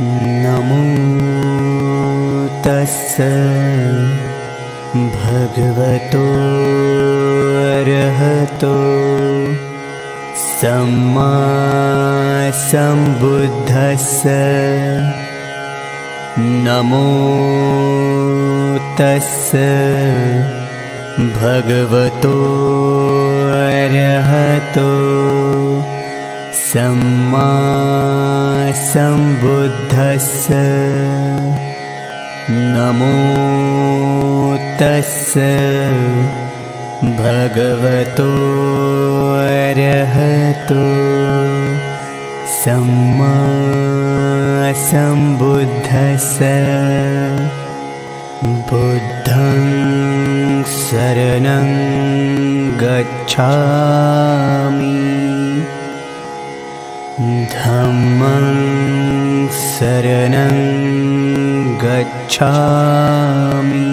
नमो तस्स भगवतो अरहतो सम्मा सम्बुद्धस्स। नमो तस्स भगवतो अरहतो सम्मा सम्बुद्धस्स। नमो तस्स भगवतो अरहतो सम्मा सम्बुद्धस्स। बुद्धं शरणं गच्छामि, धम्मं शरणं गच्छामि,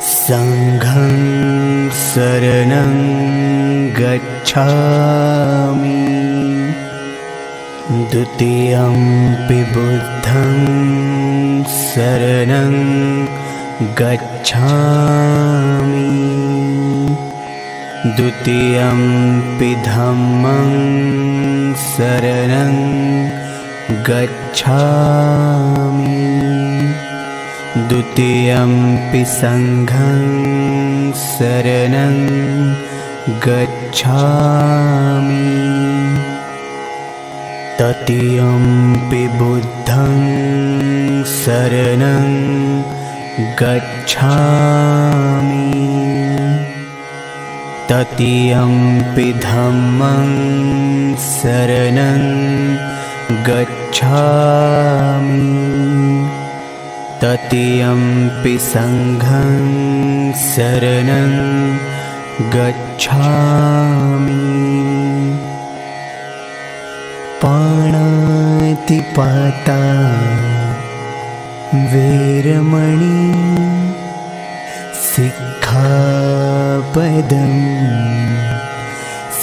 संघं शरणं गच्छामि, द्वितीयंपि बुद्धं शरणं गच्छामि, द्वितीयंपि धम्मं शरणं गच्छामि, द्वितीयंपि संघं शरणं गच्छामि, तृतीयंपि बुद्धं शरणं गच्छामि, तृतीयंपि धम्मं शरणं गच्छामि, तृतीयंपि संघं शरणं गच्छामि। पाणातिपाता वेरमणि सिक्खापदं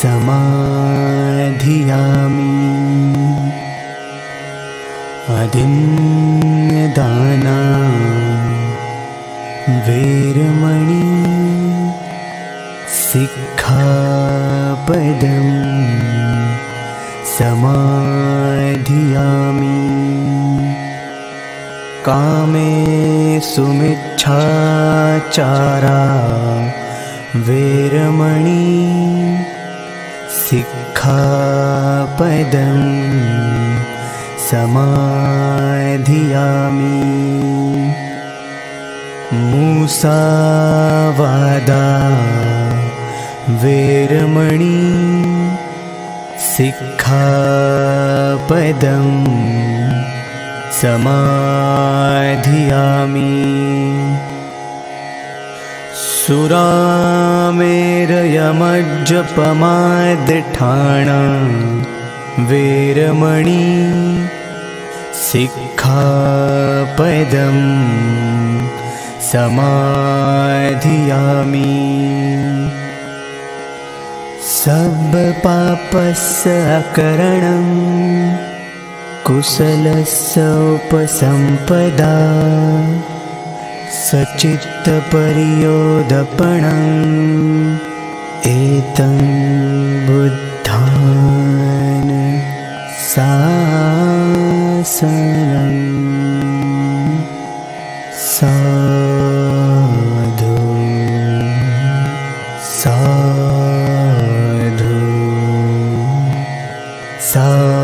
समाधियामि, अदिन्नदाना वेरमणि सिक्खापदं समाधियामि, कामेषु मिच्छाचारा वेरमणि सिक्खापदं समाधियामि, मुसावादा वेरमणि सिक्खापदं समाधियामि, सुरामेरयमज्जपमादठाना वेरमणि सिक्खापदं समाधियामि, सर्वपापस्य अकरणं कुशलस्य उपसम्पदा, सच्चित्तपरियोदपणम् एतं बुद्धान् शासनम्। साधु साधु साधु।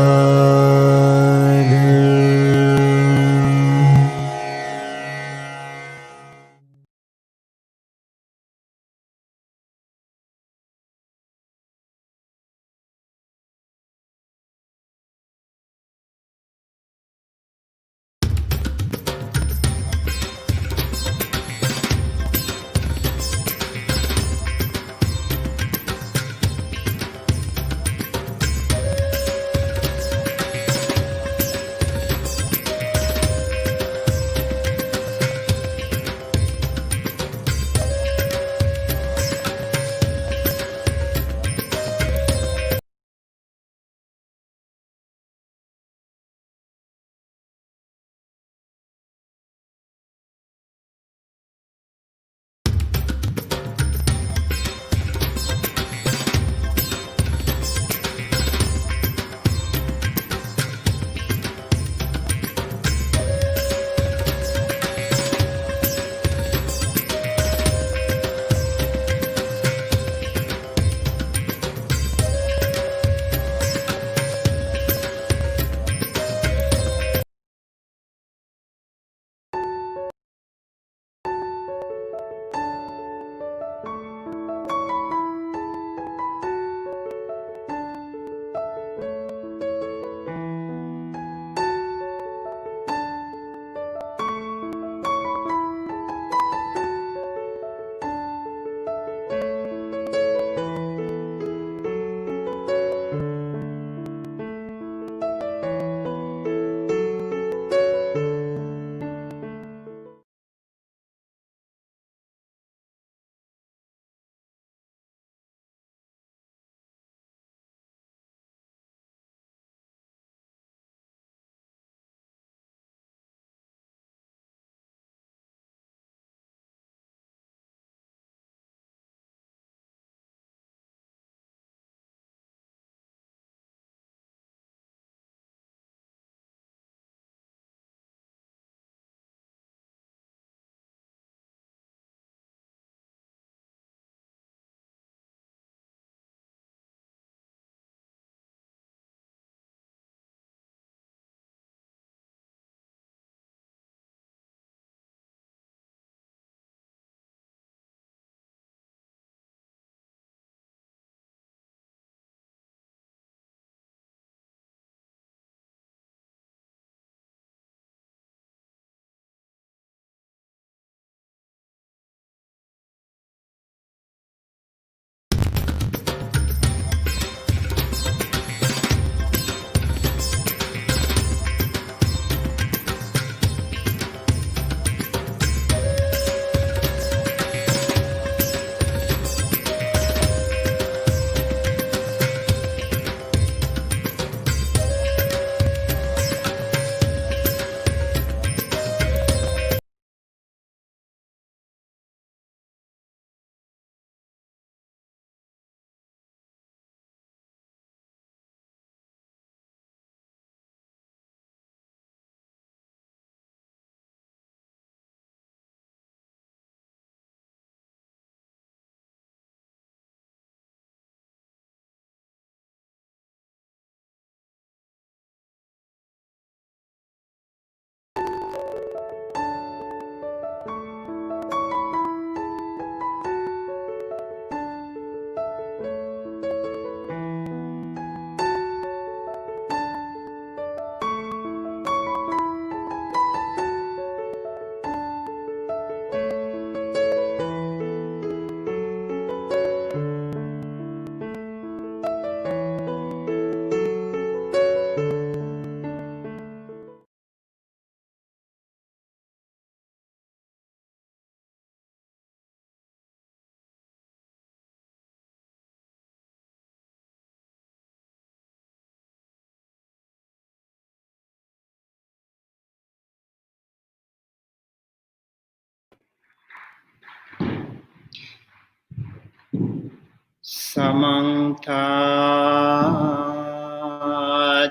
Samanta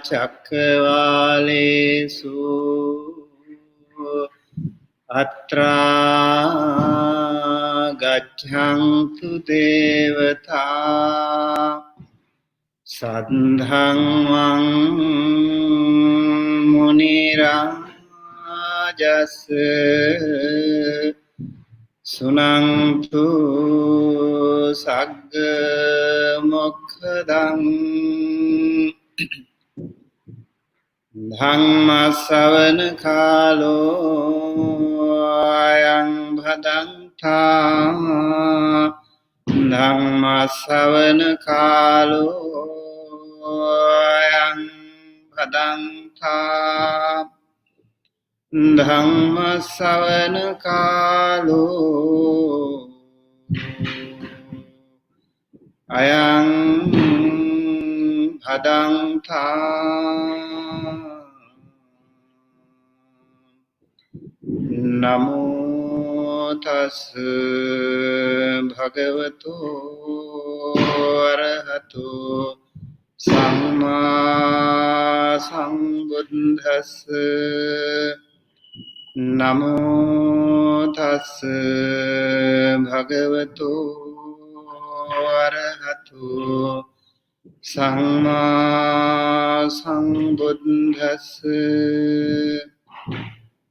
Chakravalesu Atra Gachantu Devata Sadhangvang Munirajas Sunangtu Sagga Mokkadam Dhamma Savana Kalo Ayang Bhadanta Dhamma Savana Kalo Ayang Bhadanta Dhamma Savana Kalo Ayang Bhadanta Namo Tassa Bhagavato Arahato Samma Sambuddhassa Namo Tassa Bhagavato Arahato Samma Sambuddhassa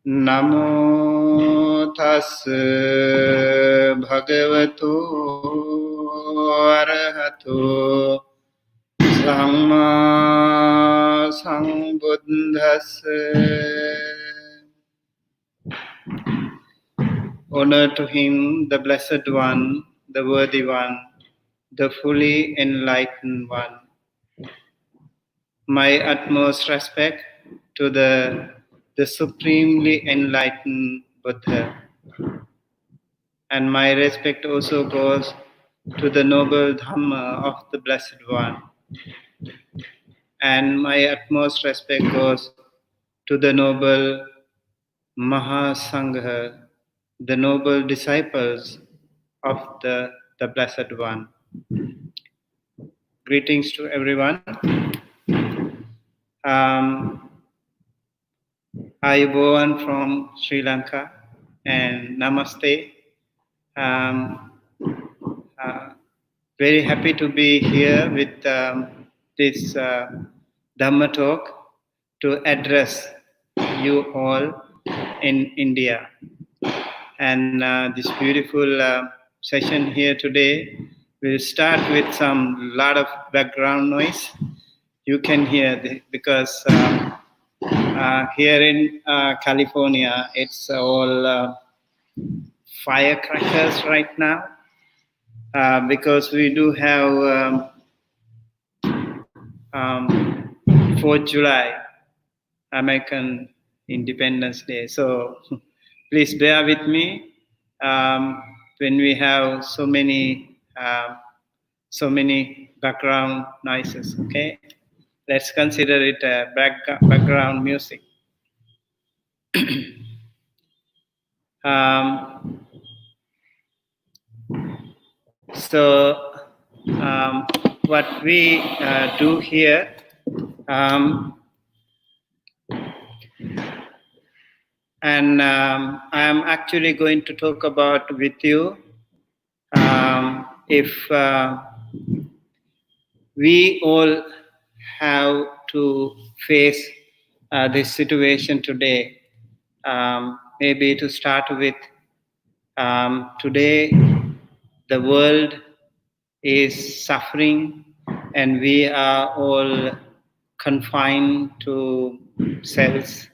Namo Tassa Bhagavato Arahato Samma Sambuddhassa. Honor to him, the Blessed One, the Worthy One, the fully enlightened one. My utmost respect to the supremely enlightened Buddha. And my respect also goes to the noble Dhamma of the Blessed One. And my utmost respect goes to the noble Mahasangha, the noble disciples of the Blessed One. Greetings to everyone. Ayubowan from Sri Lanka and Namaste. Very happy to be here with this Dhamma talk to address you all in India. And this beautiful session here today will start with some lot of background noise. You can hear because here in California, it's all firecrackers right now because we do have 4th July, American Independence Day. So please bear with me when we have so many background noises. Okay, let's consider it a background music. What we do here, and I am actually going to talk about with you if we all have to face this situation today. Maybe to start with, today the world is suffering and we are all confined to cells,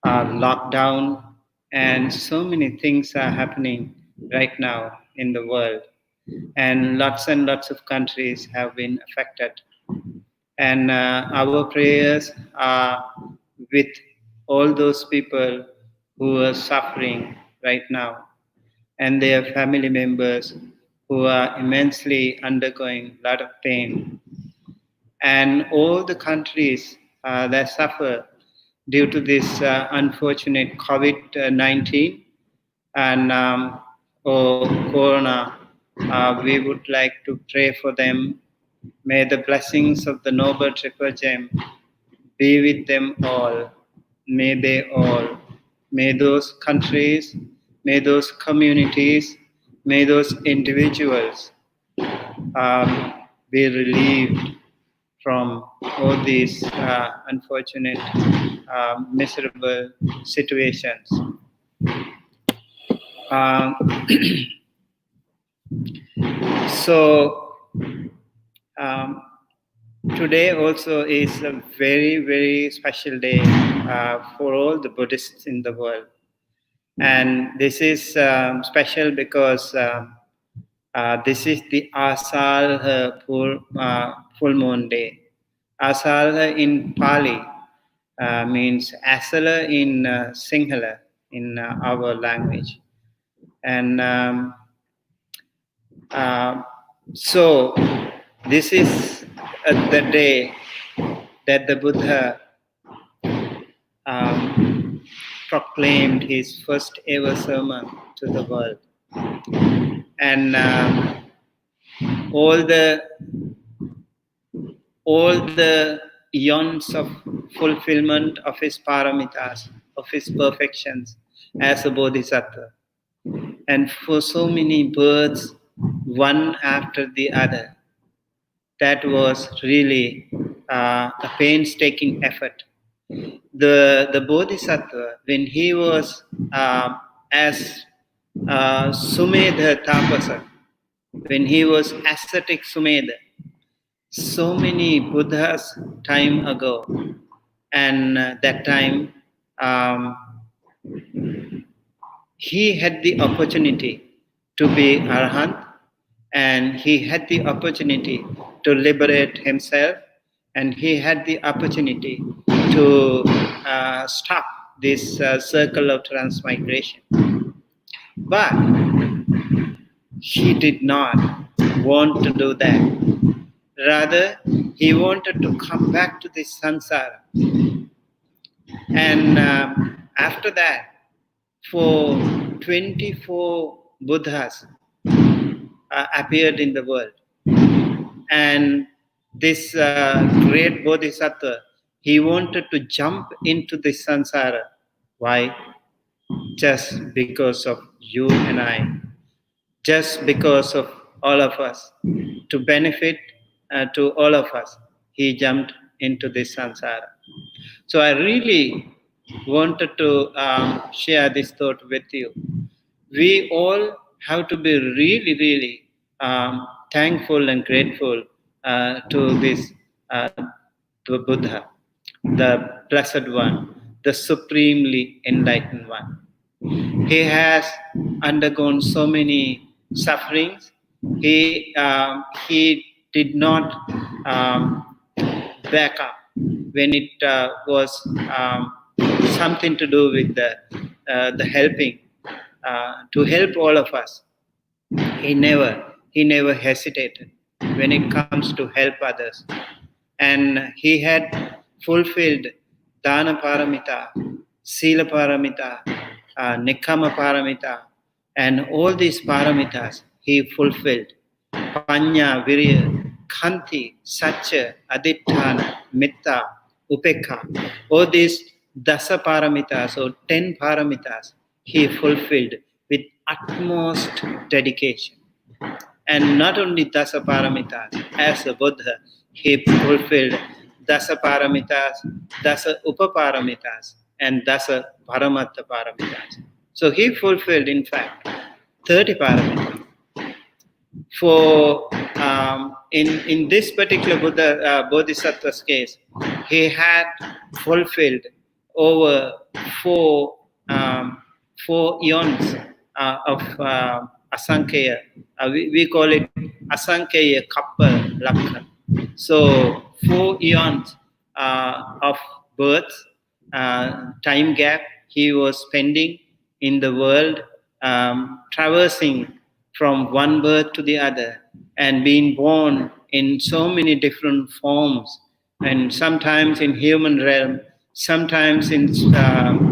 locked down, and so many things are happening right now in the world. And lots of countries have been affected. And our prayers are with all those people who are suffering right now and their family members who are immensely undergoing a lot of pain. And all the countries that suffer due to this unfortunate COVID-19 and or corona we would like to pray for them. May the blessings of the Noble Triple Gem be with them all. May they all, may those countries, may those communities, may those individuals be relieved from all these unfortunate, miserable situations. So today also is a very, very special day for all the Buddhists in the world. And this is special because this is the Asal full moon day. Asal in Pali means Asala in Sinhala in our language. And so this is the day that the Buddha proclaimed his first ever sermon to the world. And all the eons of fulfillment of his paramitas, of his perfections as a bodhisattva. And for so many births, one after the other, that was really a painstaking effort. The bodhisattva, when he was as Sumedha Tapasa, when he was ascetic Sumedha, so many Buddhas time ago, and that time he had the opportunity to be Arahant, and he had the opportunity to liberate himself, and he had the opportunity to stop this circle of transmigration. But he did not want to do that. Rather, he wanted to come back to this samsara. And after that, for 24 Buddhas appeared in the world. And this great bodhisattva, he wanted to jump into this samsara. Why? Just because of you and I. Just because of all of us. To benefit to all of us, he jumped into this samsara. So I really wanted to share this thought with you. We all have to be really, really thankful and grateful to this to Buddha, the Blessed One, the Supremely Enlightened One. He has undergone so many sufferings. He did not back up when it was something to do with the helping, to help all of us. He never hesitated when it comes to help others. And he had fulfilled Dana Paramita, Sila Paramita, Nikkama Paramita, and all these paramitas he fulfilled. Panya, Virya, Khanti, Satya, Aditthana, Mitta, Upekha. All these Dasa Paramitas or 10 paramitas he fulfilled with utmost dedication. And not only Dasa Paramitas, as a Buddha, he fulfilled Dasa Paramitas, Dasa Upaparamitas, and Dasa Paramatta Paramitas. So he fulfilled, in fact, 30 paramitas. For in this particular Buddha Bodhisattva's case, he had fulfilled over four eons of Asankhya. We call it Asankhya Kappa Lakha. So 4 eons of births, time gap he was spending in the world, traversing from one birth to the other and being born in so many different forms, and sometimes in human realm, sometimes in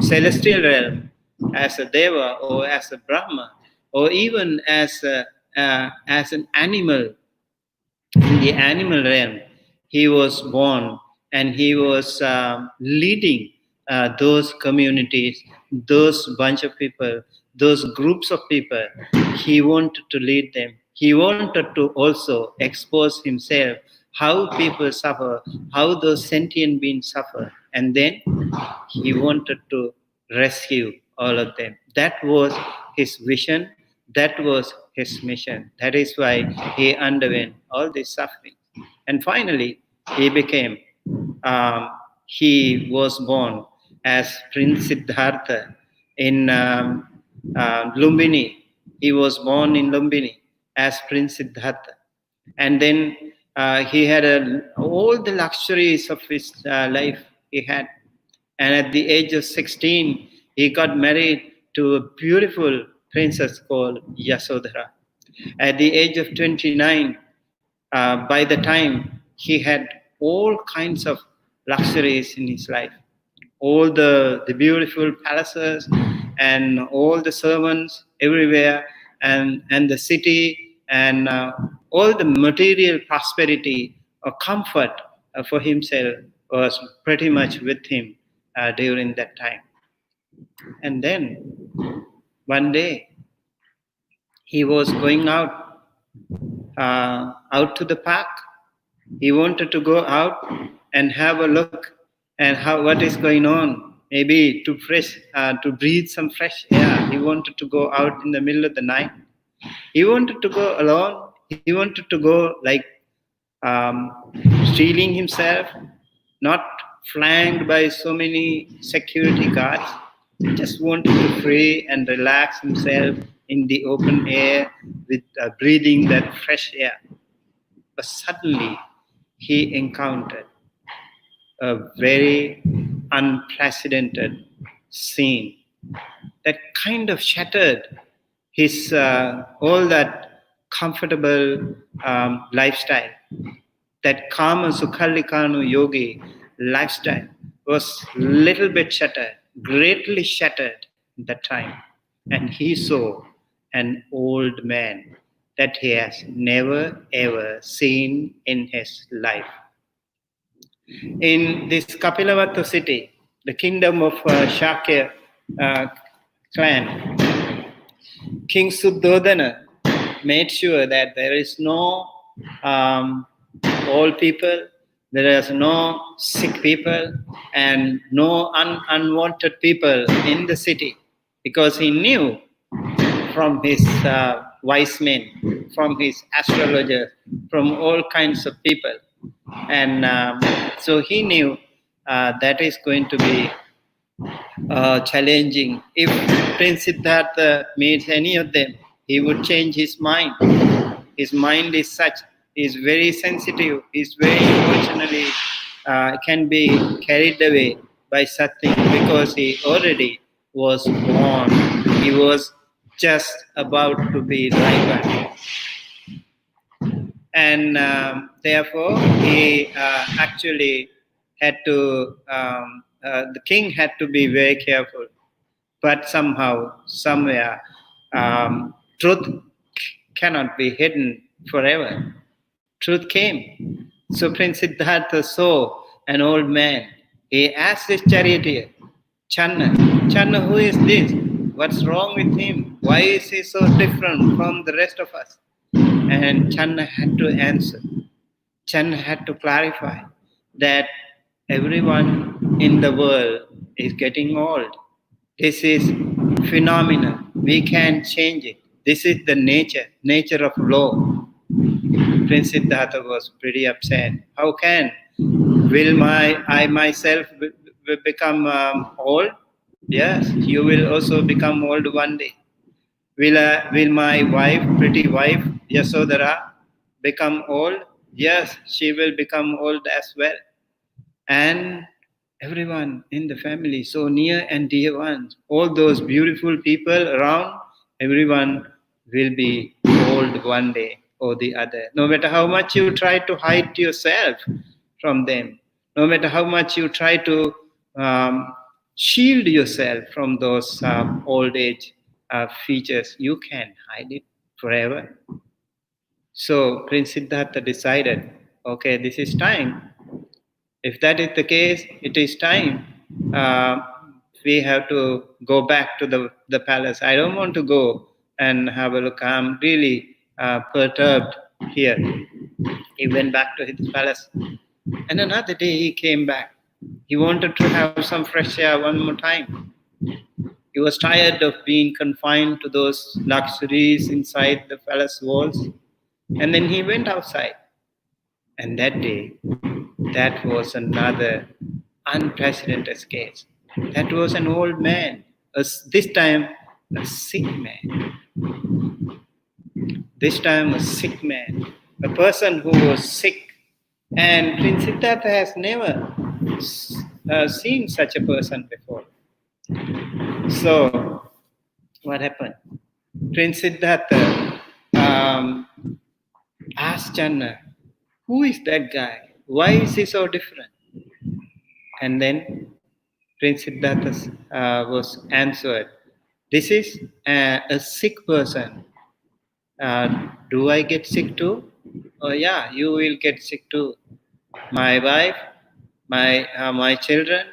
celestial realm as a Deva or as a Brahma, or even as a as an animal, in the animal realm. He was born and he was leading those communities, those bunch of people, those groups of people. He wanted to lead them. He wanted to also expose himself how people suffer, how those sentient beings suffer. And then he wanted to rescue all of them. That was his vision. That was his mission. That is why he underwent all this suffering. And finally, he became, he was born as Prince Siddhartha in Lumbini. He was born in Lumbini as Prince Siddhartha. And then he had all the luxuries of his life he had. And at the age of 16, he got married to a beautiful princess called Yasodhara. At the age of 29, by the time he had all kinds of luxuries in his life, all the beautiful palaces and all the servants everywhere, and the city, and all the material prosperity or comfort for himself was pretty much with him during that time. And then one day he was going out to the park. He wanted to go out and have a look and what is going on. Maybe to breathe some fresh air. He wanted to go out in the middle of the night. He wanted to go alone. He wanted to go like stealing himself, not flanked by so many security guards. He just wanted to free and relax himself in the open air with breathing that fresh air. But suddenly he encountered a very unprecedented scene that kind of shattered his all that comfortable lifestyle. That Kama Sukhalikanu Yogi lifestyle was little bit shattered, greatly shattered at that time. And he saw an old man that he has never ever seen in his life. In this Kapilavatthu city, the kingdom of Shakya clan, King Suddhodana made sure that there is no old people, there is no sick people, and no unwanted people in the city, because he knew from his wise men, from his astrologers, from all kinds of people. And so he knew that is going to be challenging. If Prince Siddhartha meets any of them, he would change his mind. His mind is such, is very sensitive, is very emotionally, can be carried away by such things, because he already was born. He was just about to be ripened. And therefore, he actually had to, the king had to be very careful. But somehow, somewhere, truth cannot be hidden forever. Truth came. So Prince Siddhartha saw an old man. He asked his charioteer, Channa, who is this? What's wrong with him? Why is he so different from the rest of us? And Channa had to answer. Channa had to clarify that everyone in the world is getting old. This is phenomenal. We can't change it. This is the nature of law. Prince Siddhartha was pretty upset. How can? Will I myself become old? Yes, you will also become old one day. Will my wife, pretty wife, Yasodhara, become old? Yes, she will become old as well. And everyone in the family, so near and dear ones, all those beautiful people around, everyone will be old one day or the other. No matter how much you try to hide yourself from them, no matter how much you try to shield yourself from those old age features, you can't hide it forever. So Prince Siddhartha decided, okay, this is time. If that is the case, it is time. We have to go back to the palace. I don't want to go and have a look. I'm really perturbed here. He went back to his palace. And another day he came back. He wanted to have some fresh air one more time. He was tired of being confined to those luxuries inside the palace walls. And then he went outside. And that day, that was another unprecedented case. That was an old man, this time a sick man. This time a sick man, a person who was sick. And Prince Siddhartha has never seen such a person before. So, what happened? Prince Siddhartha asked Channa, who is that guy? Why is he so different? And then Prince Siddhartha was answered, this is a sick person. Do I get sick too? Oh yeah, you will get sick too. My wife, my children,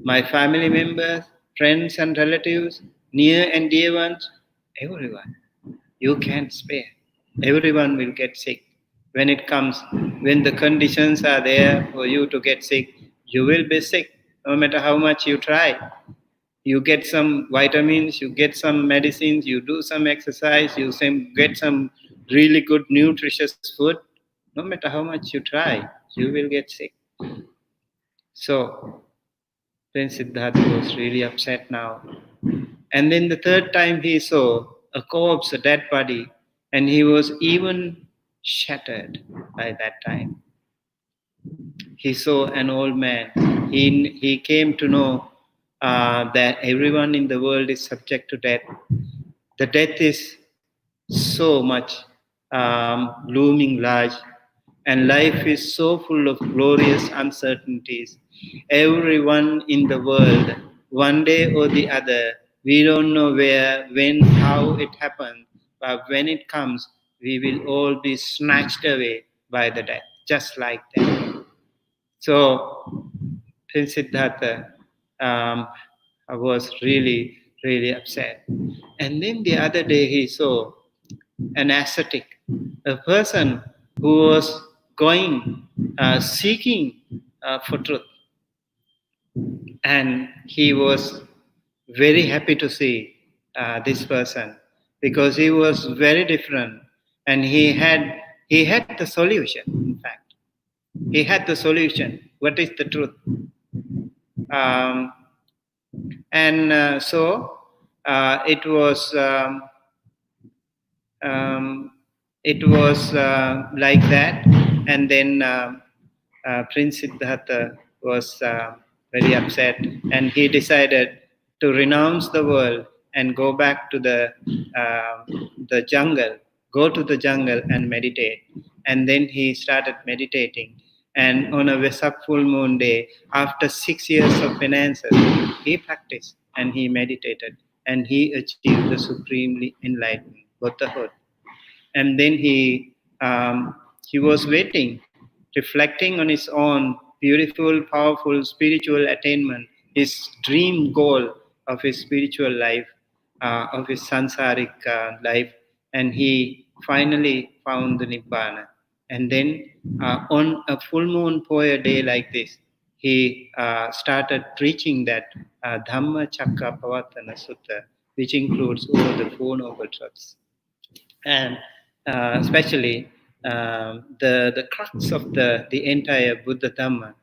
my family members, friends and relatives, near and dear ones, everyone. You can't spare. Everyone will get sick. When the conditions are there for you to get sick, you will be sick, no matter how much you try. You get some vitamins, you get some medicines, you do some exercise, you get some really good nutritious food. No matter how much you try, you will get sick. So, Prince Siddhartha was really upset now. And then the third time he saw a corpse, a dead body, and he was even shattered by that time. He saw an old man. He came to know that everyone in the world is subject to death. The death is so much looming large, and life is so full of glorious uncertainties. Everyone in the world, one day or the other, we don't know where, when, how it happens, but when it comes, we will all be snatched away by the death, just like that. So, Prince Siddhartha was really, really upset. And then the other day he saw an ascetic, a person who was going, seeking for truth. And he was very happy to see this person because he was very different and he had the solution, in fact. He had the solution. What is the truth? So it was like that. And then Prince Siddhartha was very upset, and he decided to renounce the world and go back to the jungle, go to the jungle and meditate. And then he started meditating. And on a Vesak full moon day, after 6 years of penances, he practiced and he meditated and he achieved the supremely enlightened Buddhahood. And then he was waiting, reflecting on his own beautiful, powerful spiritual attainment, his dream goal of his spiritual life, of his sansaric life, and he finally found the Nibbana. And then on a full moon poya day like this, he started preaching that Dhamma Pavatana Sutta, which includes all the Four Noble Truths. And especially the crux of the entire Buddha Dhamma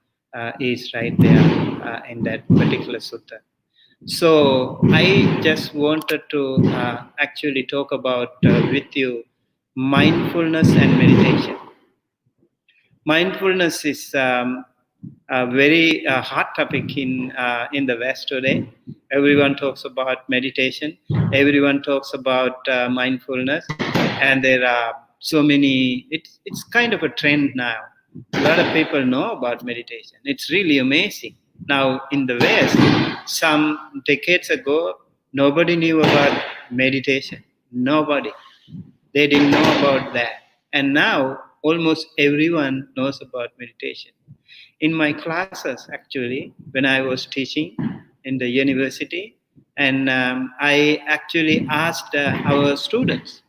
is right there in that particular sutta. So I just wanted to actually talk about with you mindfulness and meditation. Mindfulness is a very hot topic in the West today. Everyone talks about meditation. Everyone talks about mindfulness, and there are so many. It's kind of a trend now. A lot of people know about meditation. It's really amazing. Now in the West, some decades ago, nobody knew about meditation. Nobody. They didn't know about that. And now almost everyone knows about meditation. In my classes, actually, when I was teaching in the university, and I actually asked our students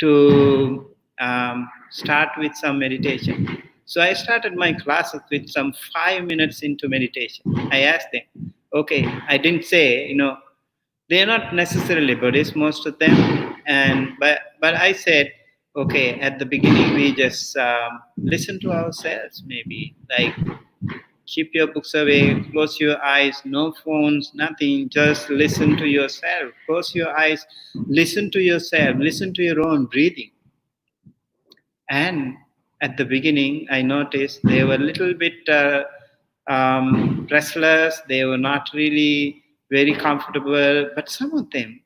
to start with some meditation. So I started my classes with some 5 minutes into meditation. I asked them, okay, I didn't say, they are not necessarily Buddhist, most of them, and but I said, okay, at the beginning we just listen to ourselves, maybe like keep your books away, close your eyes, no phones, nothing, just listen to yourself. Close your eyes, listen to yourself, listen to your own breathing. And at the beginning, I noticed they were a little bit restless. They were not really very comfortable. But some of them,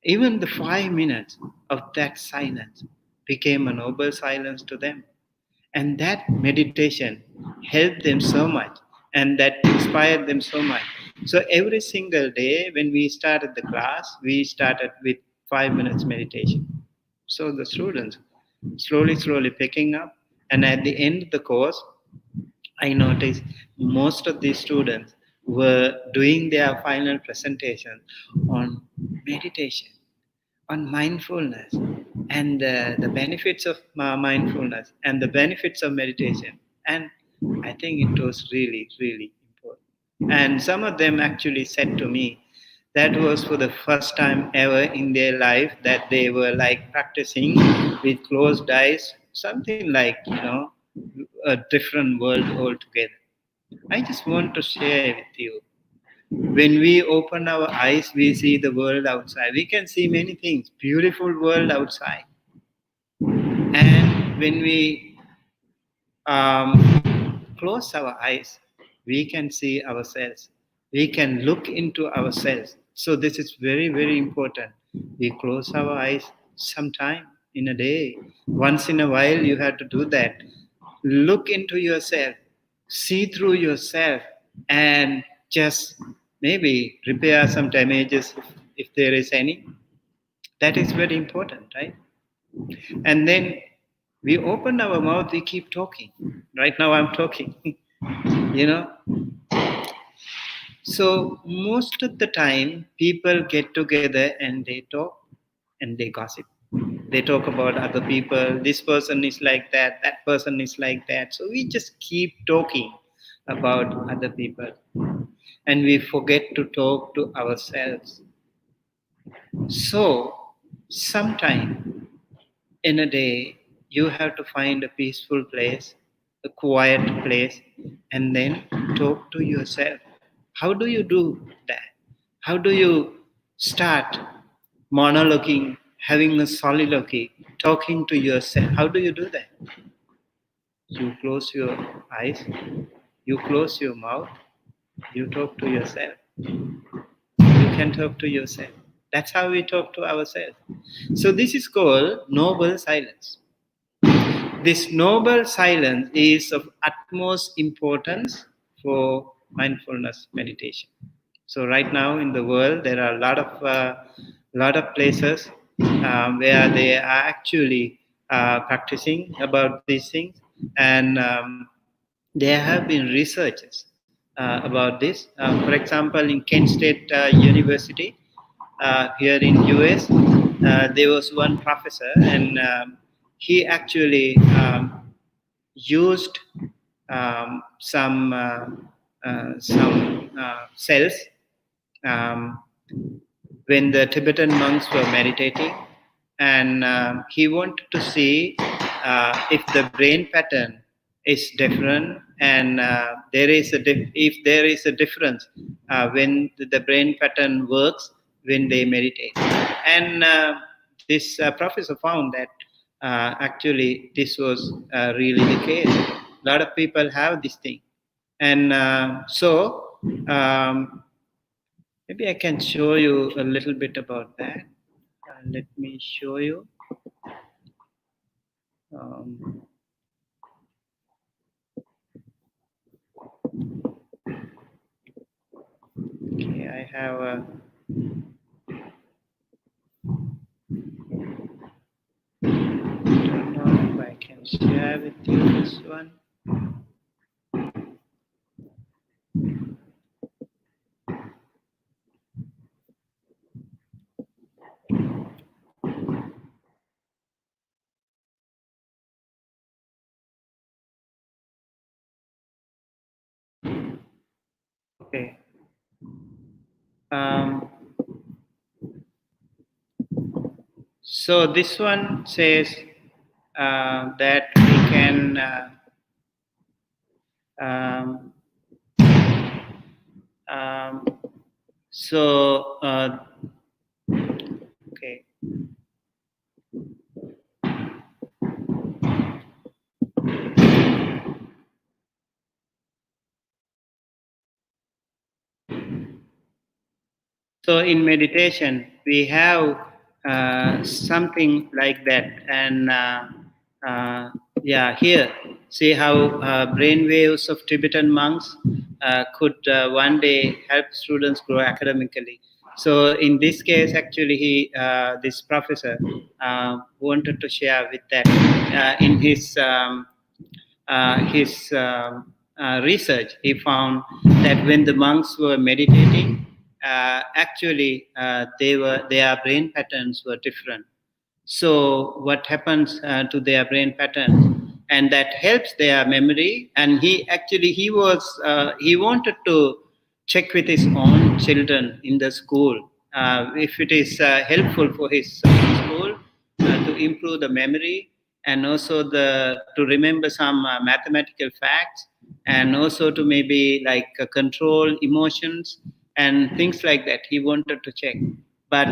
even the 5 minutes of that silence became a noble silence to them. And that meditation helped them so much and that inspired them so much. So every single day when we started the class, we started with 5 minutes meditation. So the students slowly picking up. And at the end of the course, I noticed most of these students were doing their final presentation on meditation, on mindfulness, and the benefits of mindfulness and the benefits of meditation. And I think it was really important. And some of them actually said to me that was for the first time ever in their life that they were like practicing with closed eyes, something like, a different world altogether. I just want to share with you, when we open our eyes, we see the world outside. We can see many things, beautiful world outside. And when we close our eyes, we can see ourselves. We can look into ourselves. So this is very important. We close our eyes sometime in a day. Once in a while, you have to do that. Look into yourself, see through yourself, and just maybe repair some damages if there is any. That is very important, right? And then we open our mouth, we keep talking. Right now, I'm talking, you know. So, most of the time, people get together and they talk and they gossip. They talk about other people. This person is like that, that person is like that. So, we just keep talking about other people and we forget to talk to ourselves. So, sometime in a day, you have to find a peaceful place, a quiet place, and then talk to yourself. How do you do that? How do you start monologuing, having a soliloquy, talking to yourself? How do you do that? You close your eyes, you close your mouth, you talk to yourself. You can talk to yourself. That's how we talk to ourselves. So, this is called noble silence. This noble silence is of utmost importance for mindfulness meditation. So right now in the world, there are a lot of places where they are actually practicing about these things, and there have been researches about this. For example, in Kent State University here in US, there was one professor, and he actually used some cells um, when the Tibetan monks were meditating, and he wanted to see if the brain pattern is different, and if there is a difference when the brain pattern works when they meditate. And this professor found that actually this was really the case. A lot of people have this thing, and maybe I can show you a little bit about that. Let me show you. Um, okay, I have a. share with you this one. Okay. So this one says that we can um, um, so okay. So in meditation, we have something like that, and yeah, here see how brain waves of Tibetan monks could one day help students grow academically. So in this case, actually, this professor wanted to share with that in his research, he found that when the monks were meditating, actually their brain patterns were different. So what happens to their brain patterns, and that helps their memory. And he wanted to check with his own children in the school if it is helpful for his school to improve the memory, and also the to remember some mathematical facts, and also to maybe like control emotions and things like that. He wanted to check, but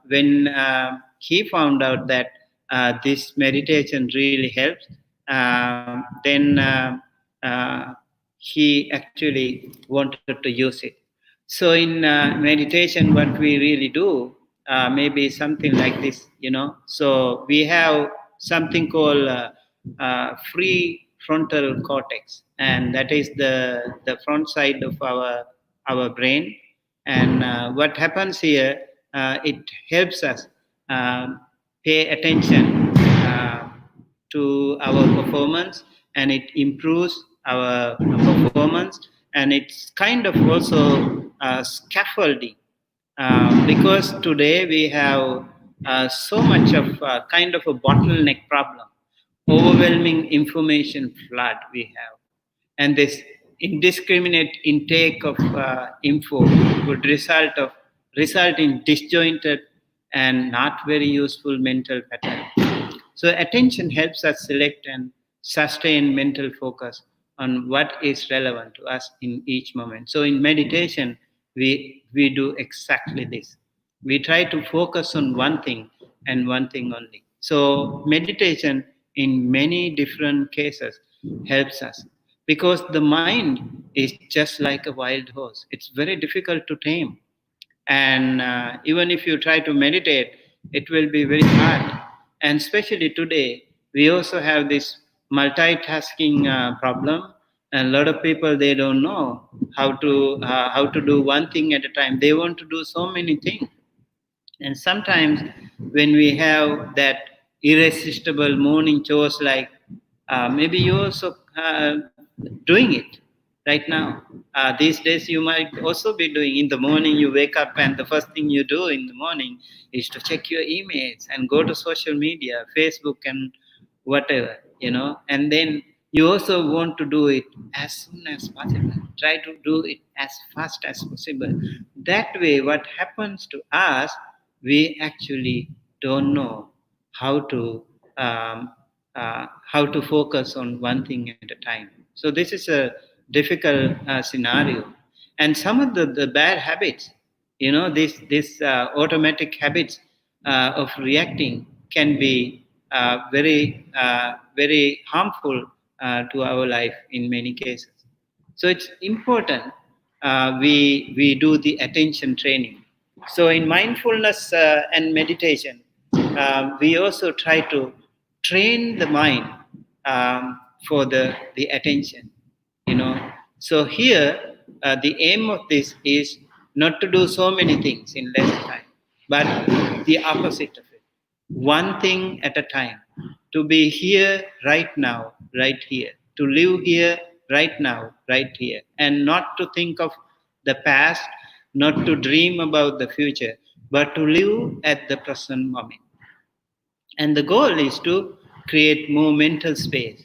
when he found out that this meditation really helps, then he actually wanted to use it. So in meditation, what we really do, maybe something like this, you know. So we have something called free frontal cortex, and that is the front side of our brain. And what happens here, it helps us um, pay attention to our performance, and it improves our performance, and it's kind of also scaffolding, because today we have so much of kind of a bottleneck problem, overwhelming information flood we have, and this indiscriminate intake of info would result in disjointed and not very useful mental pattern. So attention helps us select and sustain mental focus on what is relevant to us in each moment. So in meditation, we do exactly this. We try to focus on one thing and one thing only. So meditation in many different cases helps us, because the mind is just like a wild horse. It's very difficult to tame, and even if you try to meditate, it will be very hard. And especially today, we also have this multitasking problem, and a lot of people, they don't know how to do one thing at a time. They want to do so many things, and sometimes when we have that irresistible morning chores, like maybe you also doing it right now. These days you might also be doing. In the morning you wake up, and the first thing you do in the morning is to check your emails and go to social media, Facebook and whatever, you know. And then you also want to do it as soon as possible. Try to do it as fast as possible. That way, what happens to us, we actually don't know how to how to focus on one thing at a time. So this is a difficult scenario, and some of the bad habits, you know, this automatic habits of reacting can be very harmful to our life in many cases. So it's important we do the attention training. So in mindfulness and meditation, we also try to train the mind for the attention, you know. So here, the aim of this is not to do so many things in less time, but the opposite of it, one thing at a time. To be here right now, right here. To live here right now, right here. And not to think of the past, not to dream about the future, but to live at the present moment. And the goal is to create more mental space,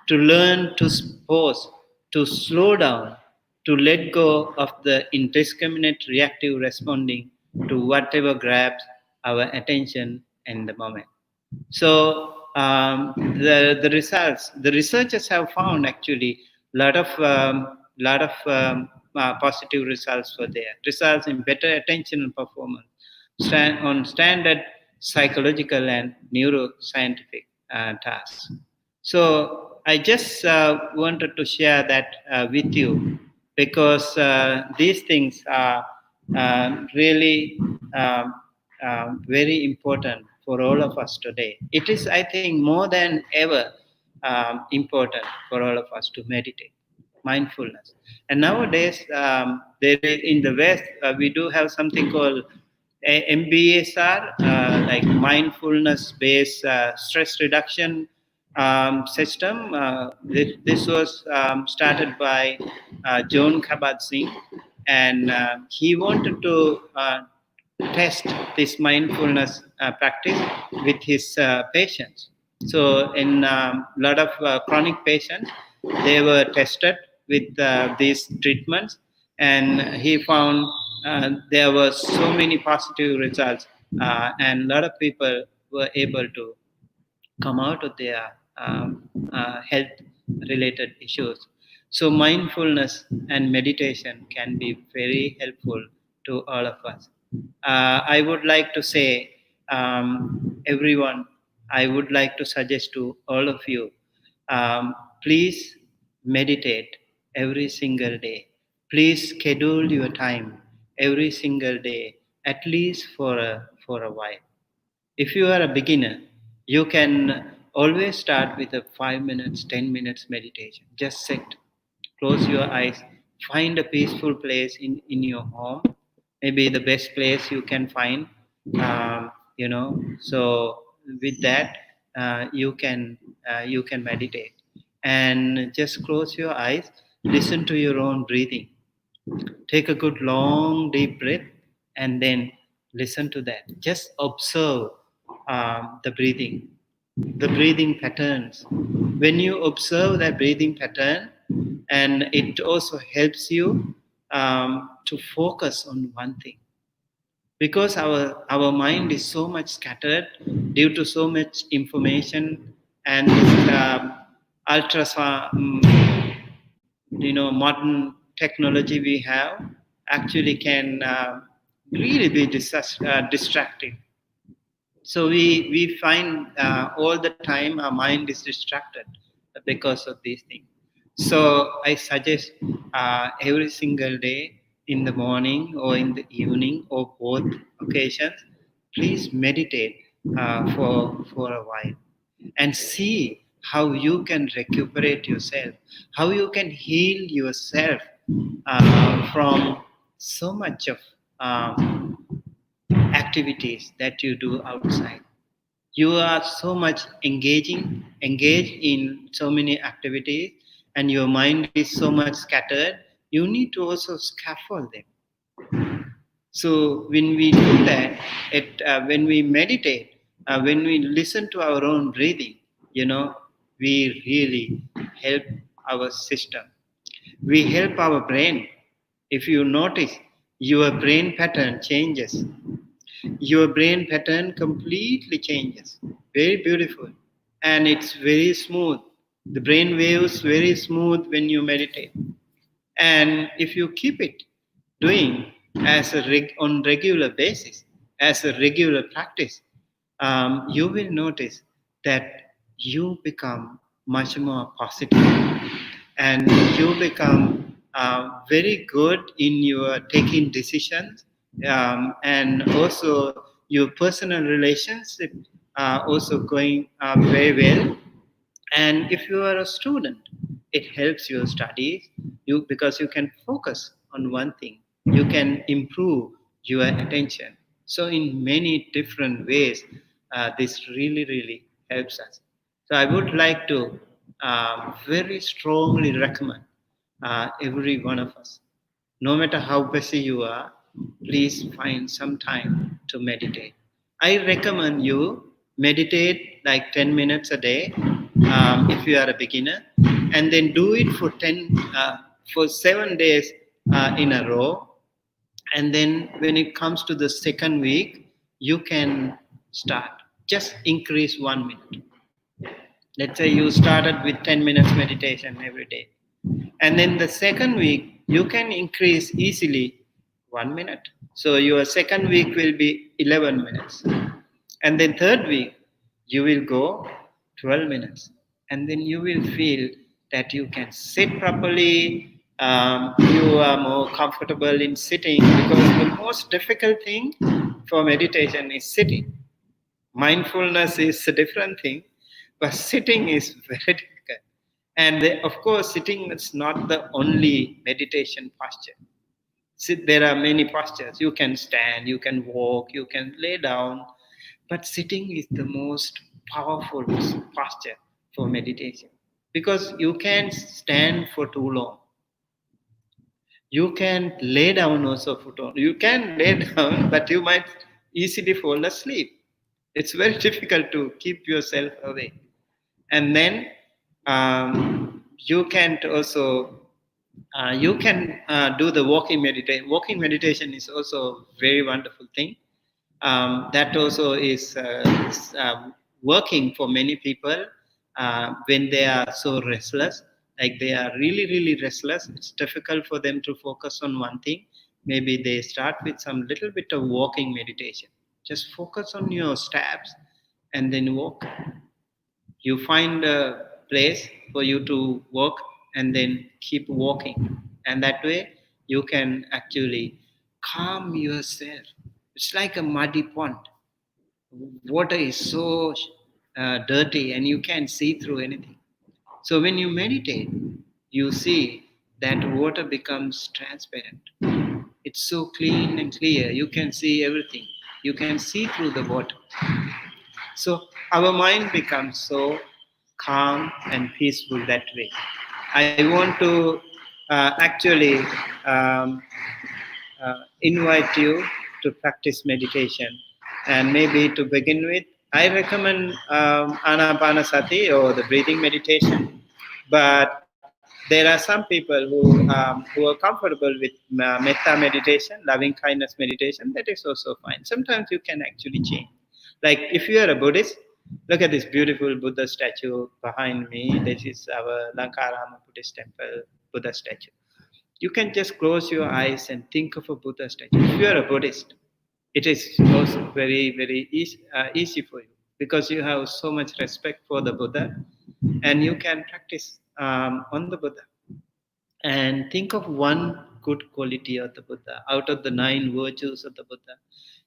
to learn to pause, to slow down, to let go of the indiscriminate reactive responding to whatever grabs our attention in the moment. So the results, the researchers have found actually lot of positive results for there. Results in better attention and performance, on standard psychological and neuroscientific tasks. So I just wanted to share that with you because these things are really very important for all of us today. It is, I think, more than ever important for all of us to meditate, mindfulness. And nowadays, in the West, we do have something called MBSR, like mindfulness-based stress reduction system. This was started by John Kabat-Zinn, and he wanted to test this mindfulness practice with his patients. So, in a lot of chronic patients, they were tested with these treatments, and he found there were so many positive results, and a lot of people were able to come out of their health related issues. So, mindfulness and meditation can be very helpful to all of us. I would like to say, everyone, I would like to suggest to all of you, please meditate every single day. Please schedule your time every single day, at least for a while. If you are a beginner, you can always start with a 5 minutes, 10 minutes meditation. Just sit, close your eyes, find a peaceful place in your home, maybe the best place you can find. So with that, you can meditate and just close your eyes, listen to your own breathing. Take a good long deep breath and then listen to that. Just observe the breathing patterns. When you observe that breathing pattern, and it also helps you to focus on one thing, because our mind is so much scattered due to so much information and ultrasound, modern technology we have actually can really be distracting. So we find all the time our mind is distracted because of these things. So I suggest every single day, in the morning or in the evening or both occasions, please meditate for a while and see how you can recuperate yourself, how you can heal yourself from so much of activities that you do outside. You are so much engaged in so many activities, and your mind is so much scattered. You need to also scaffold them. So when we do that, when we meditate, when we listen to our own breathing, we really help our system. We help our brain. If you notice, your brain pattern changes. Your brain pattern completely changes. Very beautiful. And it's very smooth. The brain waves very smooth when you meditate. And if you keep it doing on regular basis, as a regular practice, you will notice that you become much more positive, and you become very good in your taking decisions, and also your personal relationship are also going very well. And if you are a student, it helps your studies, because you can focus on one thing. You can improve your attention. So in many different ways, this really helps us. So I would like to very strongly recommend every one of us, no matter how busy you are, please find some time to meditate. I recommend you meditate like 10 minutes a day if you are a beginner, and then do it for 7 days in a row. And then when it comes to the second week, you can start. Just increase 1 minute. Let's say you started with 10 minutes meditation every day. And then the second week, you can increase easily 1 minute. So your second week will be 11 minutes. And then third week, you will go 12 minutes. And then you will feel that you can sit properly. You are more comfortable in sitting, because the most difficult thing for meditation is sitting. Mindfulness is a different thing, but sitting is very difficult. And of course, sitting is not the only meditation posture. There are many postures. You can stand, you can walk, you can lay down, but sitting is the most powerful posture for meditation, because you can stand for too long. You can lay down also for too long. You can lay down, but you might easily fall asleep. It's very difficult to keep yourself awake. And then you can also do the walking meditation. Walking meditation is also a very wonderful thing. That also is working for many people when they are so restless. Like they are really, really restless. It's difficult for them to focus on one thing. Maybe they start with some little bit of walking meditation. Just focus on your steps and then walk. You find a place for you to walk and then keep walking. And that way you can actually calm yourself. It's like a muddy pond. Water is so dirty and you can't see through anything. So when you meditate, you see that water becomes transparent. It's so clean and clear. You can see everything. You can see through the water. So our mind becomes so calm and peaceful that way. I want to actually um, invite you to practice meditation. And maybe to begin with, I recommend Anapanasati or the breathing meditation. But there are some people who are comfortable with metta meditation, loving kindness meditation. That is also fine. Sometimes you can actually change. Like if you are a Buddhist, look at this beautiful Buddha statue behind me. This is our Lankarama Buddhist temple Buddha statue. You can just close your eyes and think of a Buddha statue. If you are a Buddhist, it is also very, very easy for you, because you have so much respect for the Buddha, and you can practice on the Buddha. And think of one good quality of the Buddha. Out of the 9 virtues of the Buddha,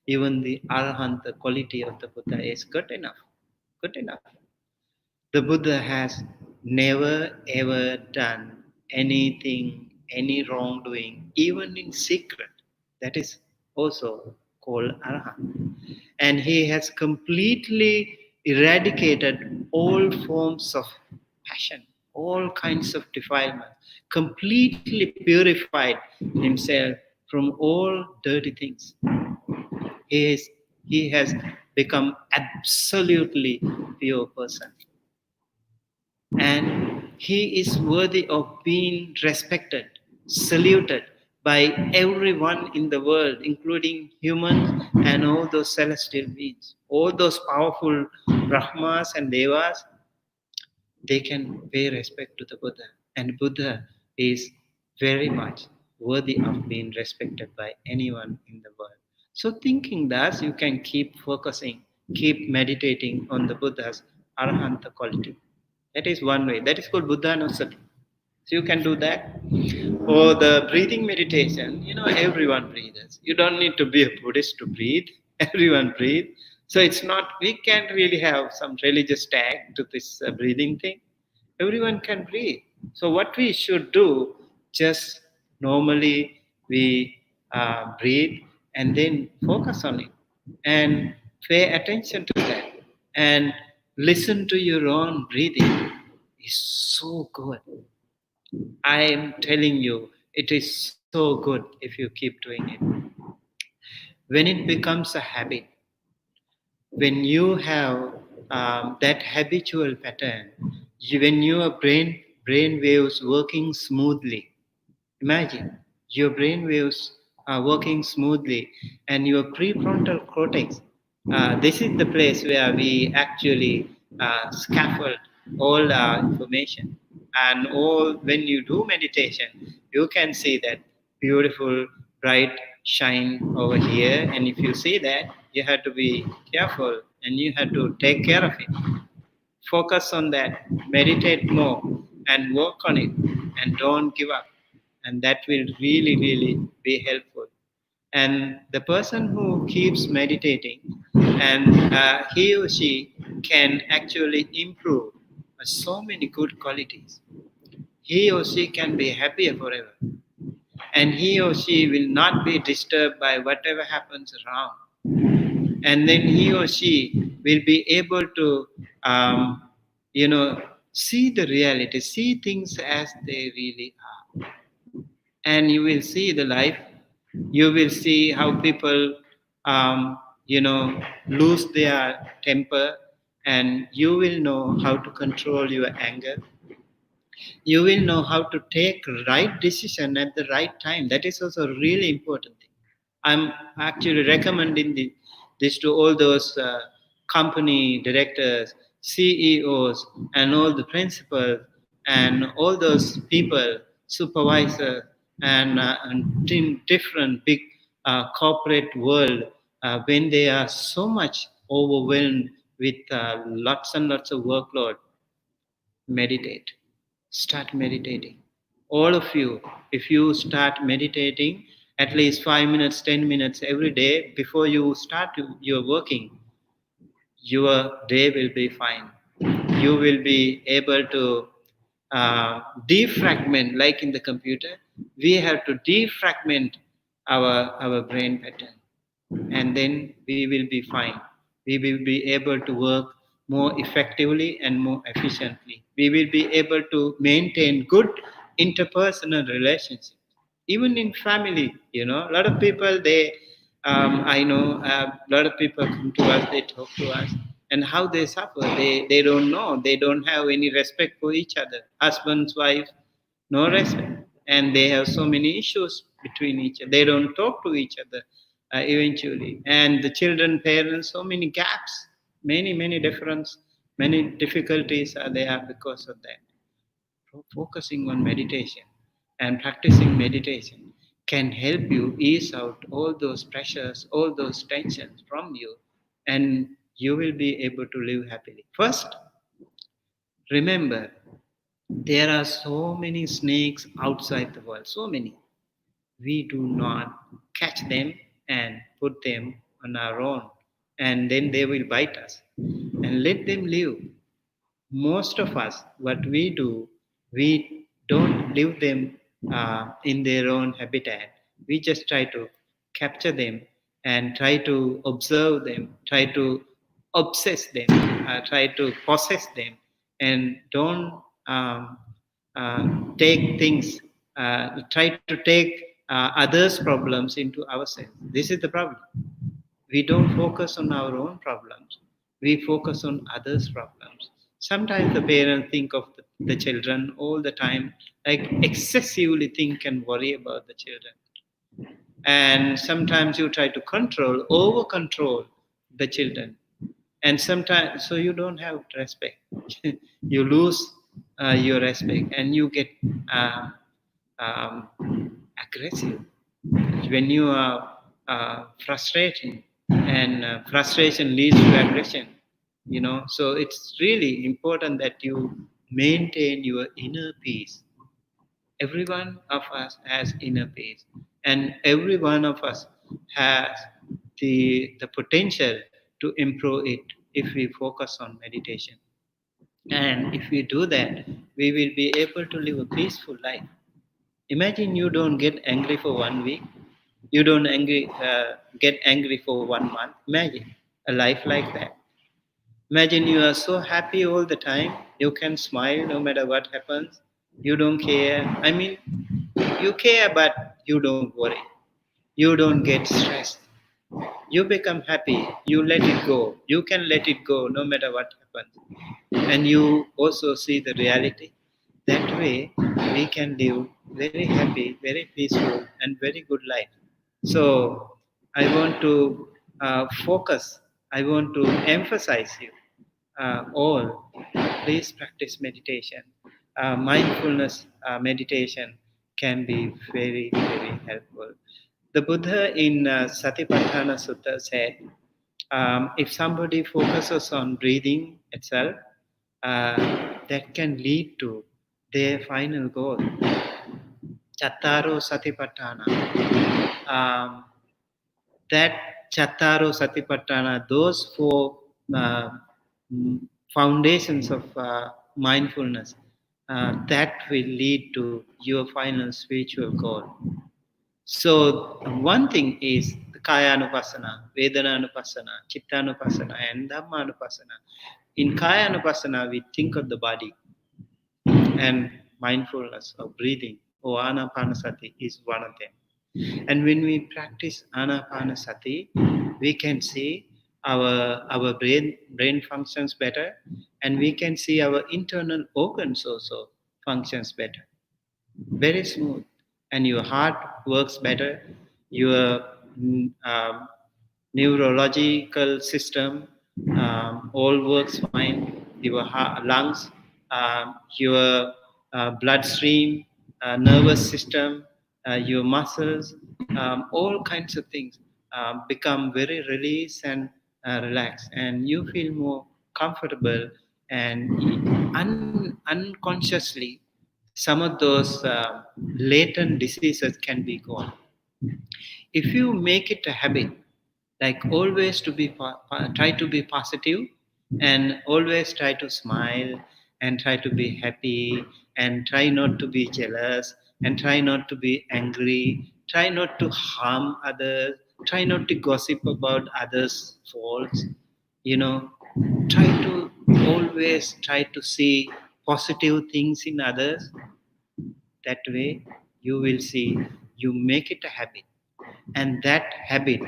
even the Arahant, the quality of the Buddha is good enough. Good enough. The Buddha has never ever done anything, any wrongdoing, even in secret. That is also called Arahant. And he has completely eradicated all forms of passion, all kinds of defilement, completely purified himself from all dirty things. He has become absolutely pure person. And he is worthy of being respected, saluted by everyone in the world, including humans and all those celestial beings. All those powerful Brahmas and Devas, they can pay respect to the Buddha. And Buddha is very much worthy of being respected by anyone in the world. So thinking that, you can keep focusing, keep meditating on the Buddha's Arahanta quality. That is one way. That is called Buddhanusati. So you can do that. Or the breathing meditation, everyone breathes. You don't need to be a Buddhist to breathe. Everyone breathes. So it's not, we can't really have some religious tag to this breathing thing. Everyone can breathe. So what we should do, just normally we breathe and then focus on it and pay attention to that. And listen to your own breathing is so good. I am telling you, it is so good if you keep doing it. When it becomes a habit, when you have that habitual pattern, when your brain waves working smoothly, imagine your brain waves are working smoothly, and your prefrontal cortex. This is the place where we actually scaffold all our information. And all when you do meditation, you can see that beautiful, bright shine over here. And if you see that, you have to be careful and you have to take care of it. Focus on that, meditate more, and work on it, and don't give up. And that will really, really be helpful. And the person who keeps meditating, and he or she can actually improve so many good qualities. He or she can be happier forever, and he or she will not be disturbed by whatever happens around, and then he or she will be able to you know see the reality, see things as they really are. And you will see the life, you will see how people um, lose their temper, and you will know how to control your anger. You will know how to take right decision at the right time. That is also a really important thing. I'm actually recommending this to all those company directors, CEOs, and all the principals, and all those people, supervisors, and in different big corporate world, when they are so much overwhelmed with lots and lots of workload. Meditate. Start meditating. All of you, if you start meditating at least 5 minutes, 10 minutes every day before you start your working, your day will be fine. You will be able to defragment, like in the computer. We have to defragment our brain pattern, and then we will be fine. We will be able to work more effectively and more efficiently. We will be able to maintain good interpersonal relationships, even in family. A lot of people, I know a lot of people come to us, they talk to us, and how they suffer. They don't know. They don't have any respect for each other. Husbands, wives, no respect, and they have so many issues between each other. They don't talk to each other eventually, and the children, parents, so many gaps, many difference, many difficulties are there because of that. Focusing on meditation and practicing meditation can help you ease out all those pressures, all those tensions from you, and you will be able to live happily. First, remember, there are so many snakes outside the world, so many. We do not catch them and put them on our own, and then they will bite us. And let them live. Most of us, what we do, we don't leave them in their own habitat. We just try to capture them and try to observe them, try to obsess them, try to possess them, and don't take things, try to take others' problems into ourselves. This is the problem. We don't focus on our own problems. We focus on others' problems. Sometimes the parents think of the children all the time, like excessively think and worry about the children. And sometimes you try to over control the children. And sometimes, so you don't have respect. You lose your respect, and you get uh, aggressive when you are frustrated, and frustration leads to aggression. So it's really important that you maintain your inner peace. Every one of us has inner peace, and every one of us has the potential to improve it if we focus on meditation. And if we do that, we will be able to live a peaceful life. Imagine you don't get angry for 1 week. You don't get angry for 1 month. Imagine a life like that. Imagine you are so happy all the time. You can smile no matter what happens. You don't care. I mean, you care, but you don't worry. You don't get stressed. You become happy. You let it go. You can let it go no matter what happens. And you also see the reality. That way, we can live very happy, very peaceful, and very good life. So, I want to focus, I want to emphasize you all, please practice meditation. Mindfulness meditation can be very, very helpful. The Buddha in Satipatthana Sutta said, if somebody focuses on breathing itself, that can lead to their final goal. Chattaro Satipatthana. Um, that Chattaro Satipatthana, those four uh, foundations of mindfulness, that will lead to your final spiritual goal. So one thing is Kaya Anupassana, Vedana Anupassana, Chitta Anupassana, and Dhamma Anupassana. In Kaya Anupassana, we think of the body, and mindfulness of breathing or Anapanasati is one of them. And when we practice Anapanasati, we can see our brain functions better, and we can see our internal organs also functions better. Very smooth, and your heart works better. Your um, neurological system all works fine. Your lungs, your bloodstream, nervous system, your muscles, all kinds of things become very released and relaxed, and you feel more comfortable, and unconsciously some of those latent diseases can be gone. If you make it a habit, like always to be try to be positive, and always try to smile, and try to be happy, and try not to be jealous, and try not to be angry, try not to harm others, try not to gossip about others faults, you know, try to always try to see positive things in others. That way you will see, you make it a habit, and that habit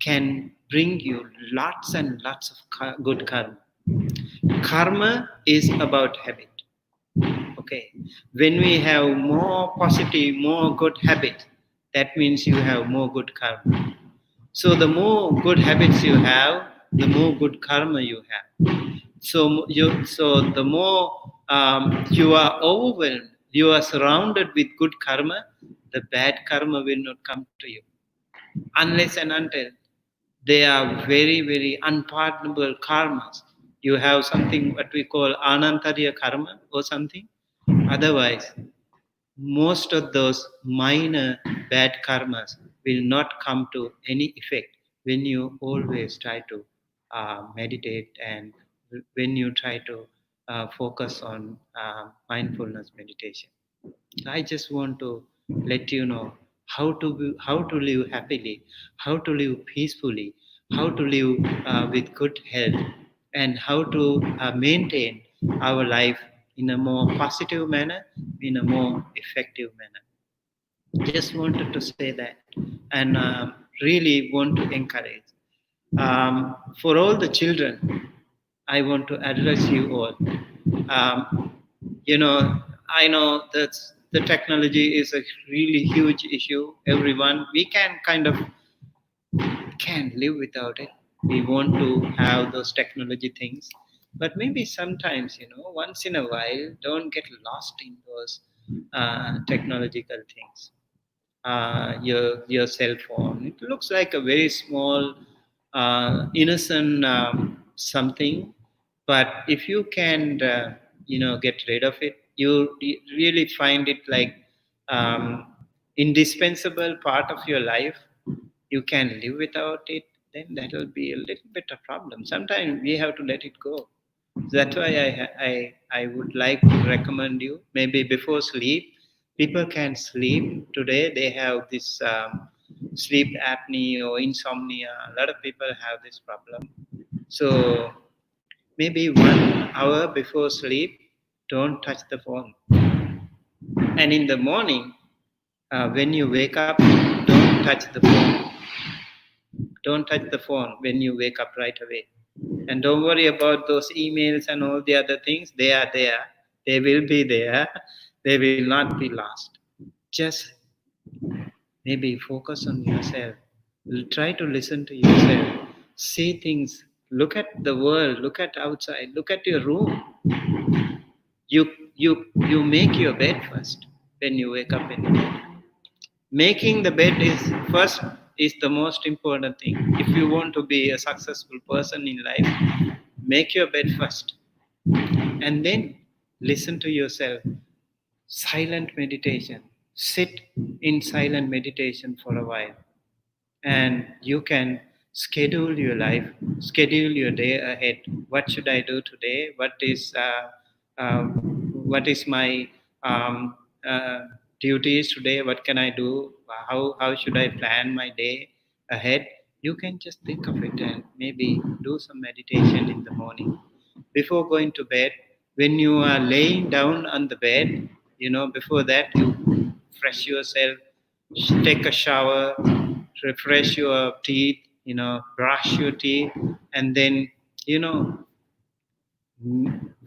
can bring you lots and lots of good karma. Karma is about habit. Okay, when we have more positive, more good habits, that means you have more good karma. So the more good habits you have, the more good karma you have. So the more you are overwhelmed, you are surrounded with good karma, the bad karma will not come to you, unless and until they are very, very unpardonable karmas. You have something what we call anantariya karma or something. Otherwise, most of those minor bad karmas will not come to any effect when you always try to meditate, and when you try to focus on mindfulness meditation. I just want to let you know how to live happily, how to live peacefully, how to live with good health, and how to maintain our life in a more positive manner, in a more effective manner. Just wanted to say that, and really want to encourage. For all the children, I want to address you all. Um, I know that the technology is a really huge issue. Everyone, we can kind of can't live without it. We want to have those technology things, but maybe sometimes, once in a while, don't get lost in those technological things. Your cell phone, it looks like a very small, innocent something, but if you can, get rid of it, you really find it like um, indispensable part of your life. You can live without it, then that will be a little bit of problem. Sometimes we have to let it go. That's why I would like to recommend you, maybe before sleep, people can sleep. Today they have this sleep apnea or insomnia. A lot of people have this problem. So maybe 1 hour before sleep, don't touch the phone. And in the morning, when you wake up, don't touch the phone. Don't touch the phone when you wake up right away. And don't worry about those emails and all the other things. They are there. They will be there. They will not be lost. Just maybe focus on yourself. Try to listen to yourself. See things. Look at the world. Look at outside. Look at your room. You make your bed first when you wake up in the morning. Making the bed is the most important thing. If you want to be a successful person in life, make your bed first, and then listen to yourself. Silent meditation. Sit in silent meditation for a while, and you can schedule your life, schedule your day ahead. What should I do today? What is my um, uh, duties today? What can I do? How should I plan my day ahead? You can just think of it and maybe do some meditation in the morning before going to bed. When you are laying down on the bed, before that you fresh yourself, take a shower, refresh your teeth, brush your teeth, and then, you know,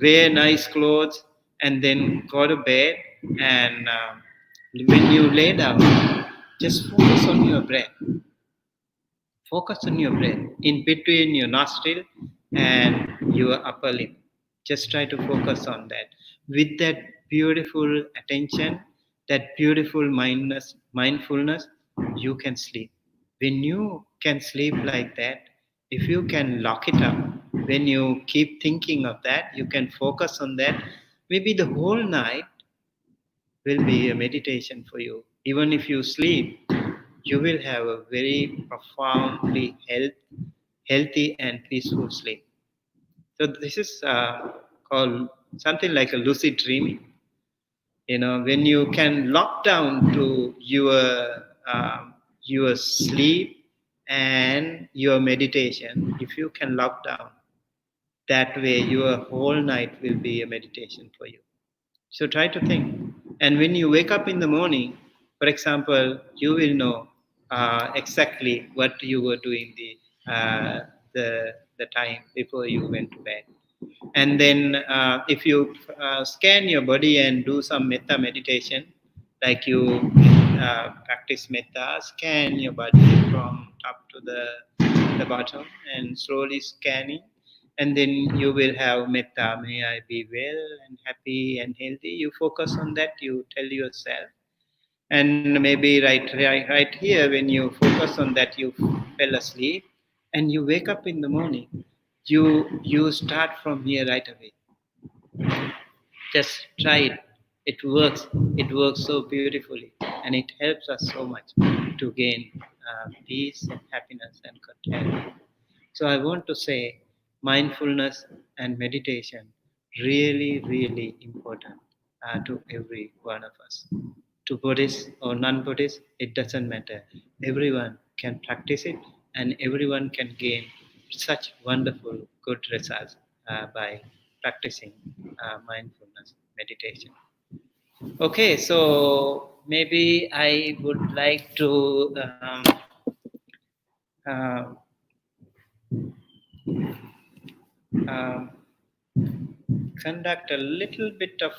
wear nice clothes, and then go to bed. And when you lay down, just focus on your breath. Focus on your breath in between your nostril and your upper lip. Just try to focus on that. With that beautiful attention, that beautiful mindfulness, you can sleep. When you can sleep like that, if you can lock it up, when you keep thinking of that, you can focus on that. Maybe the whole night will be a meditation for you. Even if you sleep, you will have a very profoundly healthy and peaceful sleep. So this is called something like a lucid dreaming. When you can lock down to your sleep and your meditation, if you can lock down, that way your whole night will be a meditation for you. So try to think. And when you wake up in the morning, for example, you will know exactly what you were doing the time before you went to bed. And then if you scan your body and do some metta meditation, like you practice metta, scan your body from top to the bottom and slowly scanning. And then you will have metta, may I be well and happy and healthy. You focus on that, you tell yourself. And maybe right here, when you focus on that, you fell asleep and you wake up in the morning. You start from here right away. Just try it. It works. It works so beautifully, and it helps us so much to gain peace and happiness and contentment. So I want to say, mindfulness and meditation really, really important to every one of us. To Buddhist or non-Buddhist, it doesn't matter. Everyone can practice it, and everyone can gain such wonderful, good results by practicing mindfulness meditation. Okay, so maybe I would like to uh, um, conduct a little bit of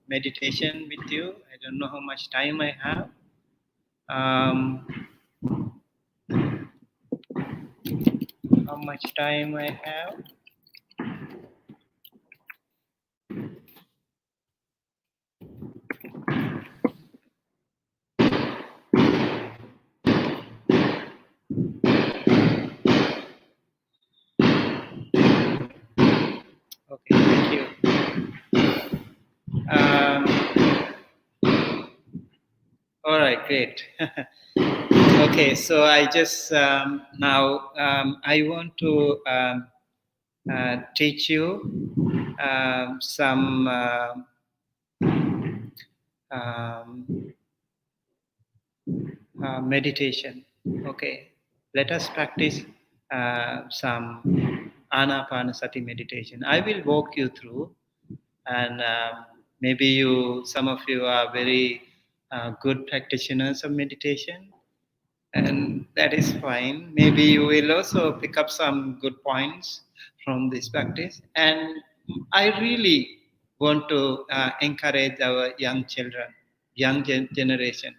meditation with you. I don't know how much time I have. Um, how much time I have? Okay, thank you. All right, great. Okay, so I just now I want to teach you some um, meditation. Okay, let us practice some Anapanasati meditation. I will walk you through, and maybe some of you are very good practitioners of meditation, and that is fine. Maybe you will also pick up some good points from this practice. And I really want to encourage our young children, generation.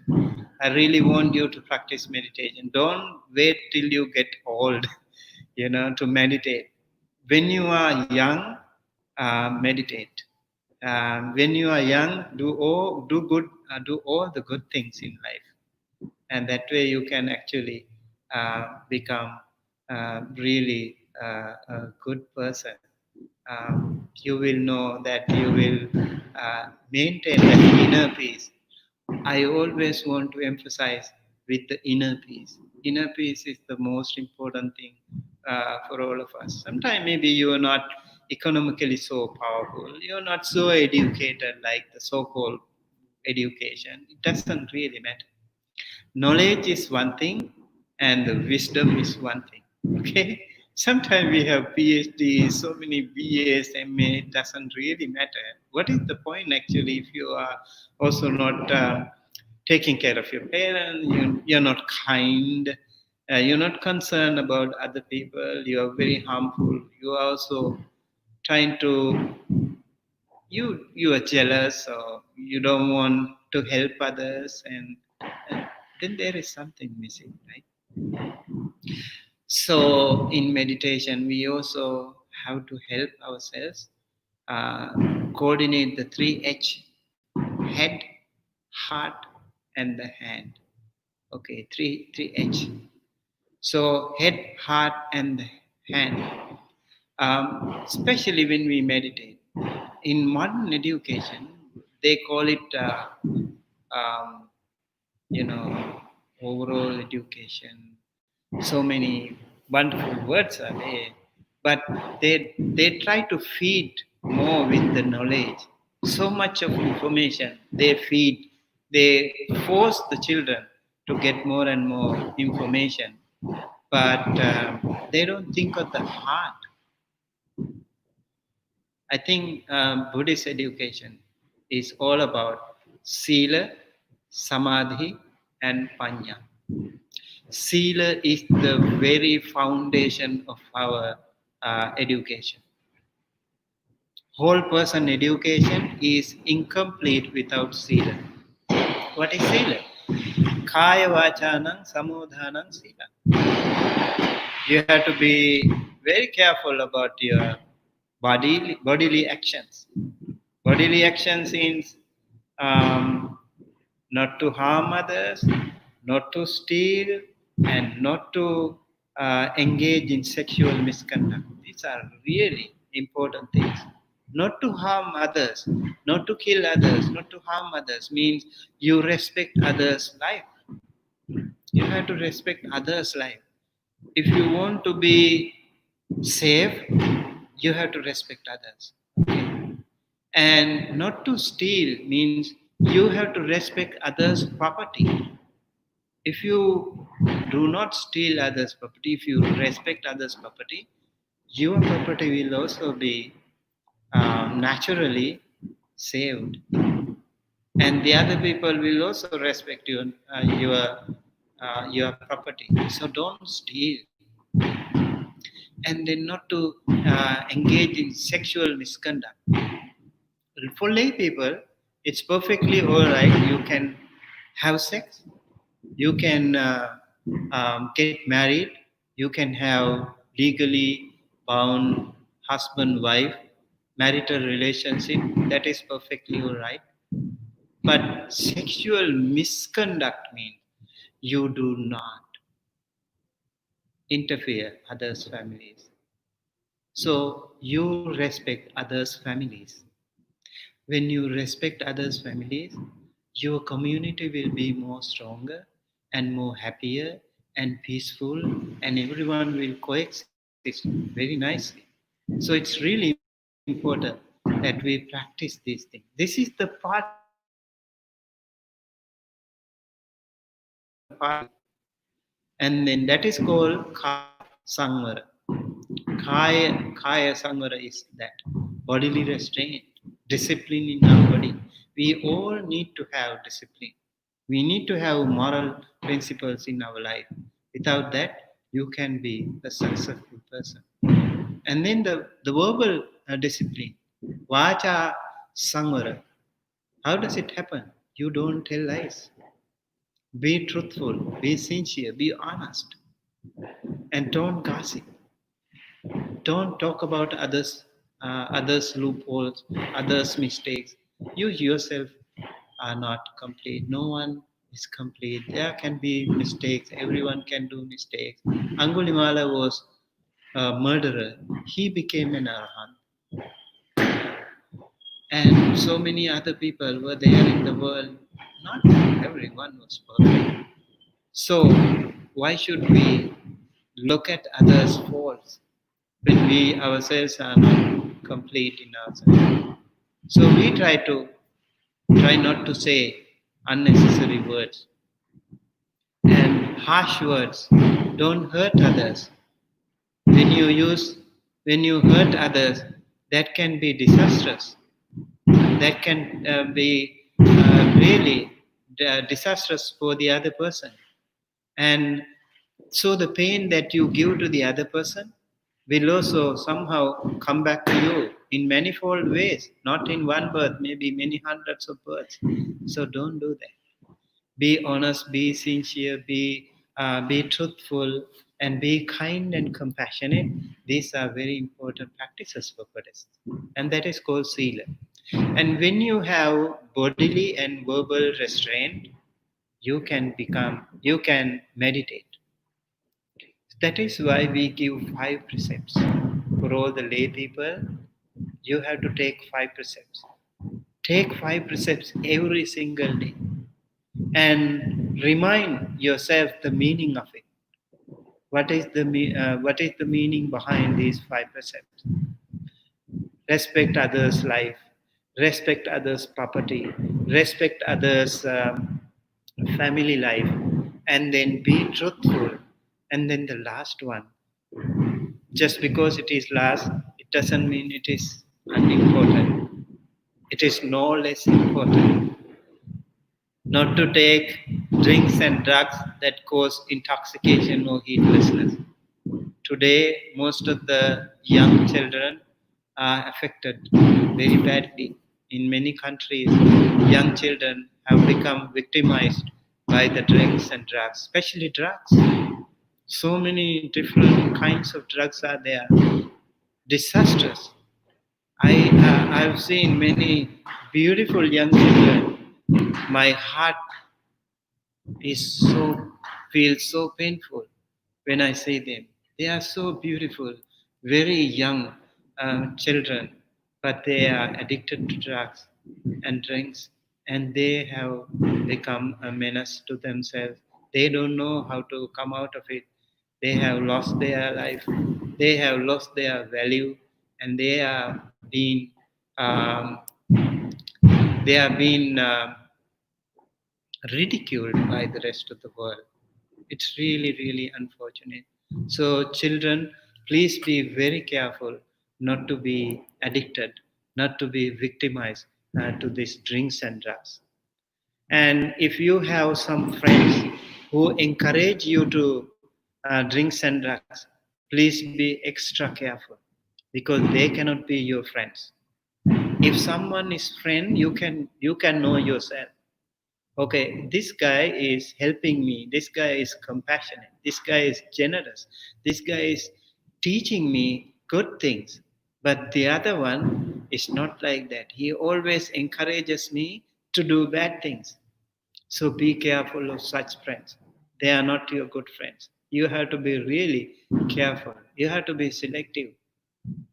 I really want you to practice meditation. Don't wait till you get old, to meditate. When you are young, meditate. When you are young, do all the good things in life, and that way you can actually become really a good person. You will know that you will maintain that inner peace. I always want to emphasize with the inner peace. Inner peace is the most important thing for all of us. Sometimes maybe you are not economically so powerful, you're not so educated like the so-called education. It doesn't really matter. Knowledge is one thing, and the wisdom is one thing. Okay? Sometimes we have PhDs, so many BAs, MA, it doesn't really matter. What is the point actually if you are also not taking care of your parents, you're not kind, you're not concerned about other people, you are very harmful, you are also trying to, you are jealous or you don't want to help others, and then there is something missing, right? So in meditation we also have to help ourselves uh, coordinate the 3H: head, heart, and the hand. Okay, three H. So head, heart, and the hand. Especially when we meditate. In modern education, they call it, um, overall education. So many wonderful words are there, but they try to feed more with the knowledge. So much of information they feed. They force the children to get more and more information, but they don't think of the heart. I think Buddhist education is all about sila, samadhi, and panya. Sila is the very foundation of our education. Whole person education is incomplete without sila. What is sila? Kaya vachanang samodhanang sila. You have to be very careful about your bodily actions. Bodily actions means um, not to harm others, not to steal, and not to engage in sexual misconduct. These are really important things. Not to harm others, not to kill others, not to harm others means you respect others' life. You have to respect others' life. If you want to be safe, you have to respect others. Okay? And not to steal means you have to respect others' property. If you do not steal others' property, if you respect others' property, your property will also be naturally saved, and the other people will also respect your property. So don't steal, and then not to engage in sexual misconduct. For lay people, it's perfectly all right. You can have sex, you can get married, you can have legally bound husband wife marital relationship. That is perfectly all right. But sexual misconduct means you do not interfere others' families. So you respect others' families. When you respect others' families, your community will be more stronger and more happier and peaceful, and everyone will coexist very nicely. So it's really important that we practice these things. This is the part of meditation. And then that is called kaya samvara. Kaya Samvara is that bodily restraint, discipline in our body. We all need to have discipline. We need to have moral principles in our life. Without that, you can be a successful person. And then the verbal discipline, Vacha Samvara. How does it happen? You don't tell lies. Be truthful, be sincere, be honest, and don't gossip. Don't talk about others' loopholes, others' mistakes. You yourself are not complete. No one is complete. There can be mistakes. Everyone can do mistakes. Angulimala was a murderer. He became an arhat. And so many other people were there in the world. Not everyone was perfect. So, why should we look at others' faults when we ourselves are not complete in ourselves? So, we try not to say unnecessary words and harsh words. Don't hurt others. When you use, when you hurt others, that can be disastrous. That can be really disastrous for the other person. And so the pain that you give to the other person will also somehow come back to you in manifold ways, not in one birth, maybe many hundreds of births. So don't do that. Be honest, be sincere, be truthful, and be kind and compassionate. These are very important practices for Buddhists, and that is called sila. And when you have bodily and verbal restraint, you can meditate. That is why we give 5 precepts. For all the lay people, you have to take 5 precepts. Take 5 precepts every single day and remind yourself the meaning of it. What is the meaning behind these 5 precepts? Respect others' life, respect others' property, respect others' family life, and then be truthful. And then the last one, just because it is last, it doesn't mean it is unimportant. It is no less important. Not to take drinks and drugs that cause intoxication or heedlessness. Today, most of the young children are affected very badly. In many countries, young children have become victimized by the drinks and drugs, especially drugs. So many different kinds of drugs are there. Disastrous. I've seen many beautiful young children. My heart is so feels so painful when I see them. They are so beautiful, very young children, but they are addicted to drugs and drinks, and they have become a menace to themselves. They don't know how to come out of it. They have lost their life. They have lost their value, and um, they are being ridiculed by the rest of the world. It's really, really unfortunate. So, children, please be very careful not to be addicted, not to be victimized to these drinks and drugs. And if you have some friends who encourage you to drinks and drugs, please be extra careful because they cannot be your friends. If someone is friend, you can know yourself. Okay, this guy is helping me, this guy is compassionate, this guy is generous, this guy is teaching me good things, but the other one is not like that. He always encourages me to do bad things. So be careful of such friends. They are not your good friends. You have to be really careful. You have to be selective.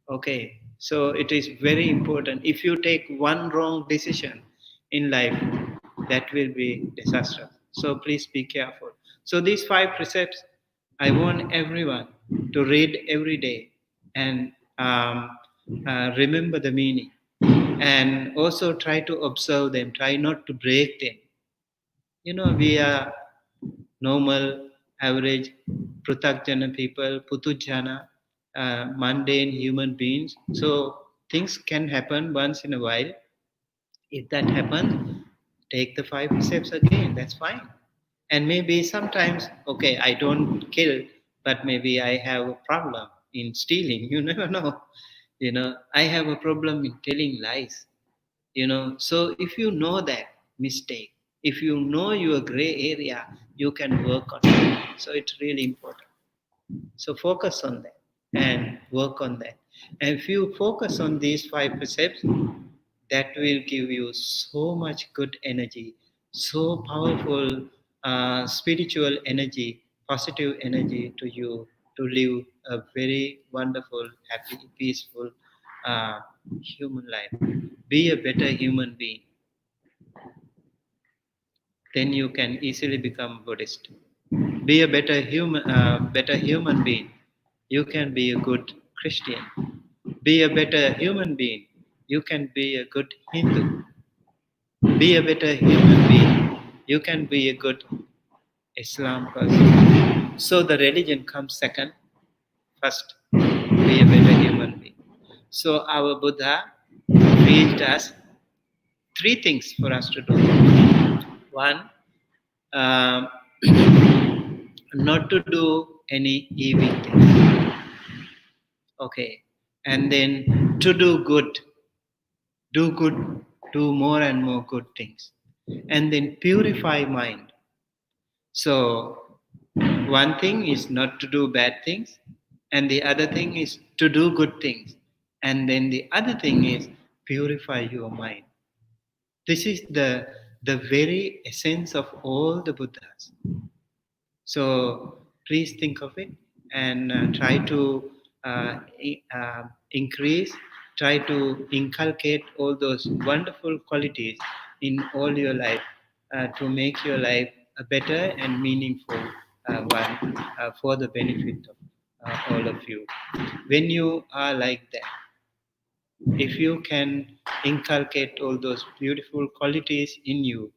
Okay, so it is very important. If you take one wrong decision in life, that will be disastrous. So please be careful. So these 5 precepts, I want everyone to read every day and remember the meaning, and also try to observe them. Try not to break them. We are normal, average, prutakjana people, putujana. mundane human beings. So things can happen once in a while. If that happens, take the 5 steps again. That's fine. And maybe sometimes, okay, I don't kill, but maybe I have a problem in stealing. You never know. I have a problem in telling lies. So if you know that mistake, if you know your gray area, you can work on it. So it's really important. So focus on that and work on that. And if you focus on these 5 precepts, that will give you so much good energy, so powerful spiritual energy, positive energy to you to live a very wonderful, happy, peaceful uh, human life. Be a better human being. Then you can easily become Buddhist. Be a better human being. You can be a good Christian. Be a better human being. You can be a good Hindu. Be a better human being. You can be a good Islam person. So the religion comes second. First, be a better human being. So our Buddha teached us 3 things for us to do. One, um, not to do any evil thing. Okay. And then to do good, do more and more good things. And then purify mind. So one thing is not to do bad things, and the other thing is to do good things. And then the other thing is purify your mind. This is the very essence of all the Buddhas. So please think of it and try to increase, try to inculcate all those wonderful qualities in all your life to make your life a better and meaningful one for the benefit of all of you. When you are like that, if you can inculcate all those beautiful qualities in you,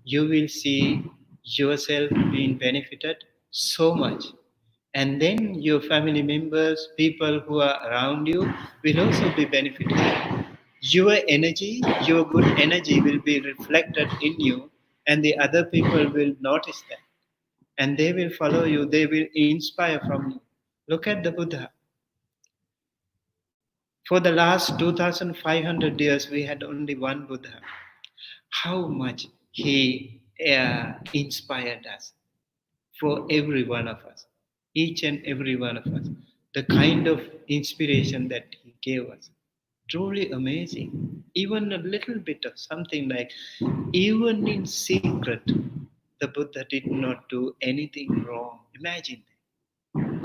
you will see yourself being benefited so much. And then your family members, people who are around you, will also be benefited. Your energy, your good energy will be reflected in you, and the other people will notice that. And they will follow you, they will inspire from you. Look at the Buddha. For the last 2500 years, we had only one Buddha. How much he inspired us for every one of us, each and every one of us. The kind of inspiration that he gave us, truly amazing. Even a little bit of something like, even in secret, the Buddha did not do anything wrong. Imagine that.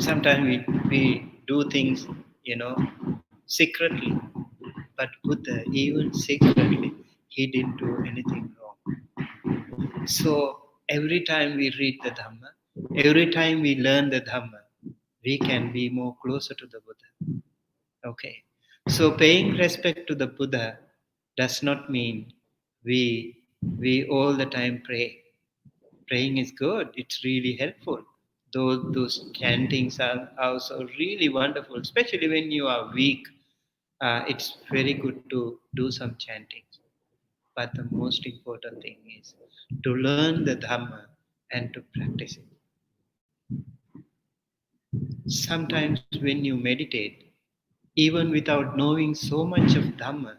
Sometimes we do things, secretly, but Buddha, even secretly, he didn't do anything wrong. So every time we read the Dhamma, every time we learn the Dhamma, we can be more closer to the Buddha. Okay. So paying respect to the Buddha does not mean we all the time pray. Praying is good. It's really helpful. Those chantings are also really wonderful, especially when you are weak. It's very good to do some chantings. But the most important thing is to learn the Dhamma and to practice it. Sometimes when you meditate, even without knowing so much of Dhamma,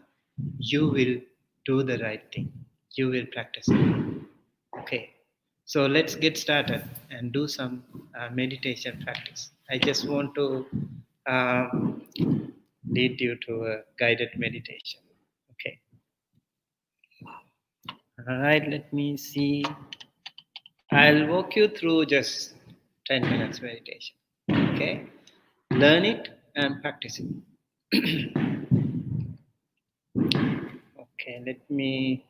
you will do the right thing. You will practice it. Okay. So let's get started and do some meditation practice. I just want to uh, lead you to a guided meditation. Okay. All right, let me see. I'll walk you through just 10 minutes meditation. Okay? Learn it and practice it. Okay,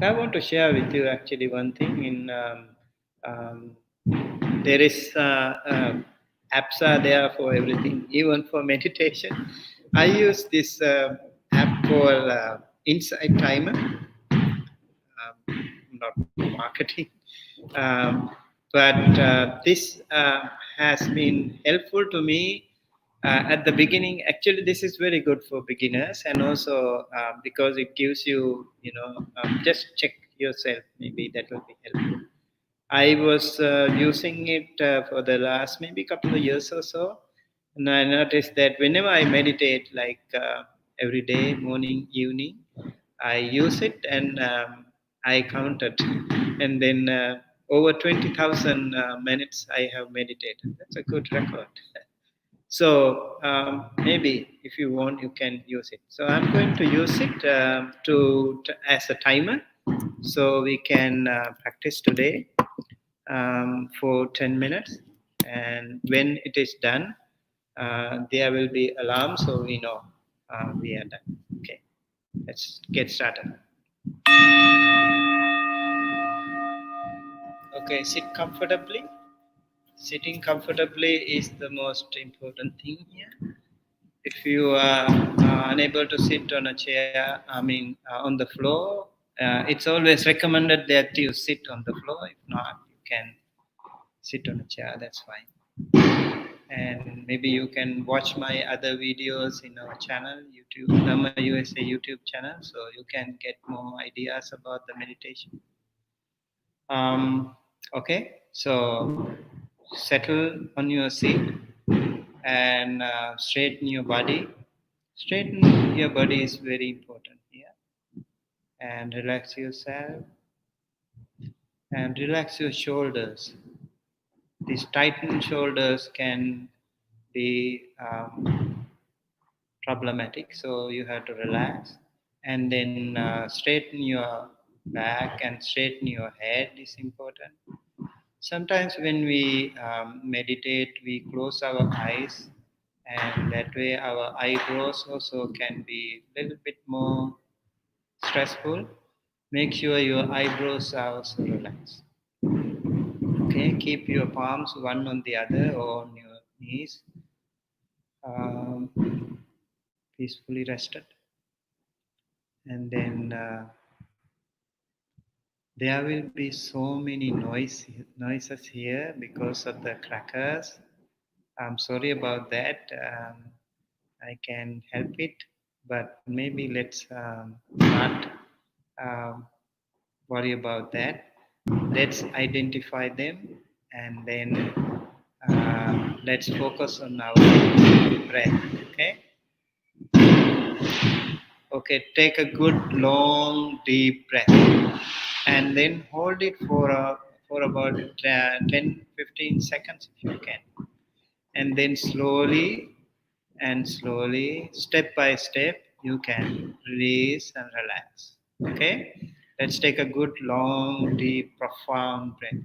I want to share with you actually one thing. There is apps are there for everything, even for meditation. I use this app called Insight Timer. Not marketing, but this has been helpful to me at the beginning. Actually, this is very good for beginners, and also because it gives you, just check yourself. Maybe that will be helpful. I was using it for the last maybe couple of years or so, and I noticed that whenever I meditate, like every day, morning, evening, I use it and I counted, and then over 20,000 minutes I have meditated. That's a good record. So maybe if you want, you can use it. So I'm going to use it to as a timer, so we can practice today for 10 minutes. And when it is done, there will be alarm, so we know we are done. Okay, let's get started. Okay, sit comfortably. Sitting comfortably is the most important thing here. If you are unable to sit on a chair, on the floor, it's always recommended that you sit on the floor. If not, you can sit on a chair, that's fine. And maybe you can watch my other videos in our channel, YouTube, Dhamma USA YouTube channel, so you can get more ideas about the meditation. Okay, so settle on your seat and straighten your body. Straighten your body is very important here. And relax yourself and relax your shoulders. These tightened shoulders can be problematic, so you have to relax and then straighten your back and straighten your head is important. Sometimes when we meditate, we close our eyes, and that way our eyebrows also can be a little bit more stressful. Make sure your eyebrows are also relaxed. Okay, keep your palms one on the other or on your knees, peacefully rested. And then there will be so many noises here because of the crackers. I'm sorry about that. I can help it, but maybe let's not um, worry about that. Let's identify them and then let's focus on our breath. Okay? Okay, take a good long deep breath and then hold it for about 10-15 seconds if you can. And then slowly and slowly, step by step, you can release and relax. Okay? Let's take a good long deep profound breath.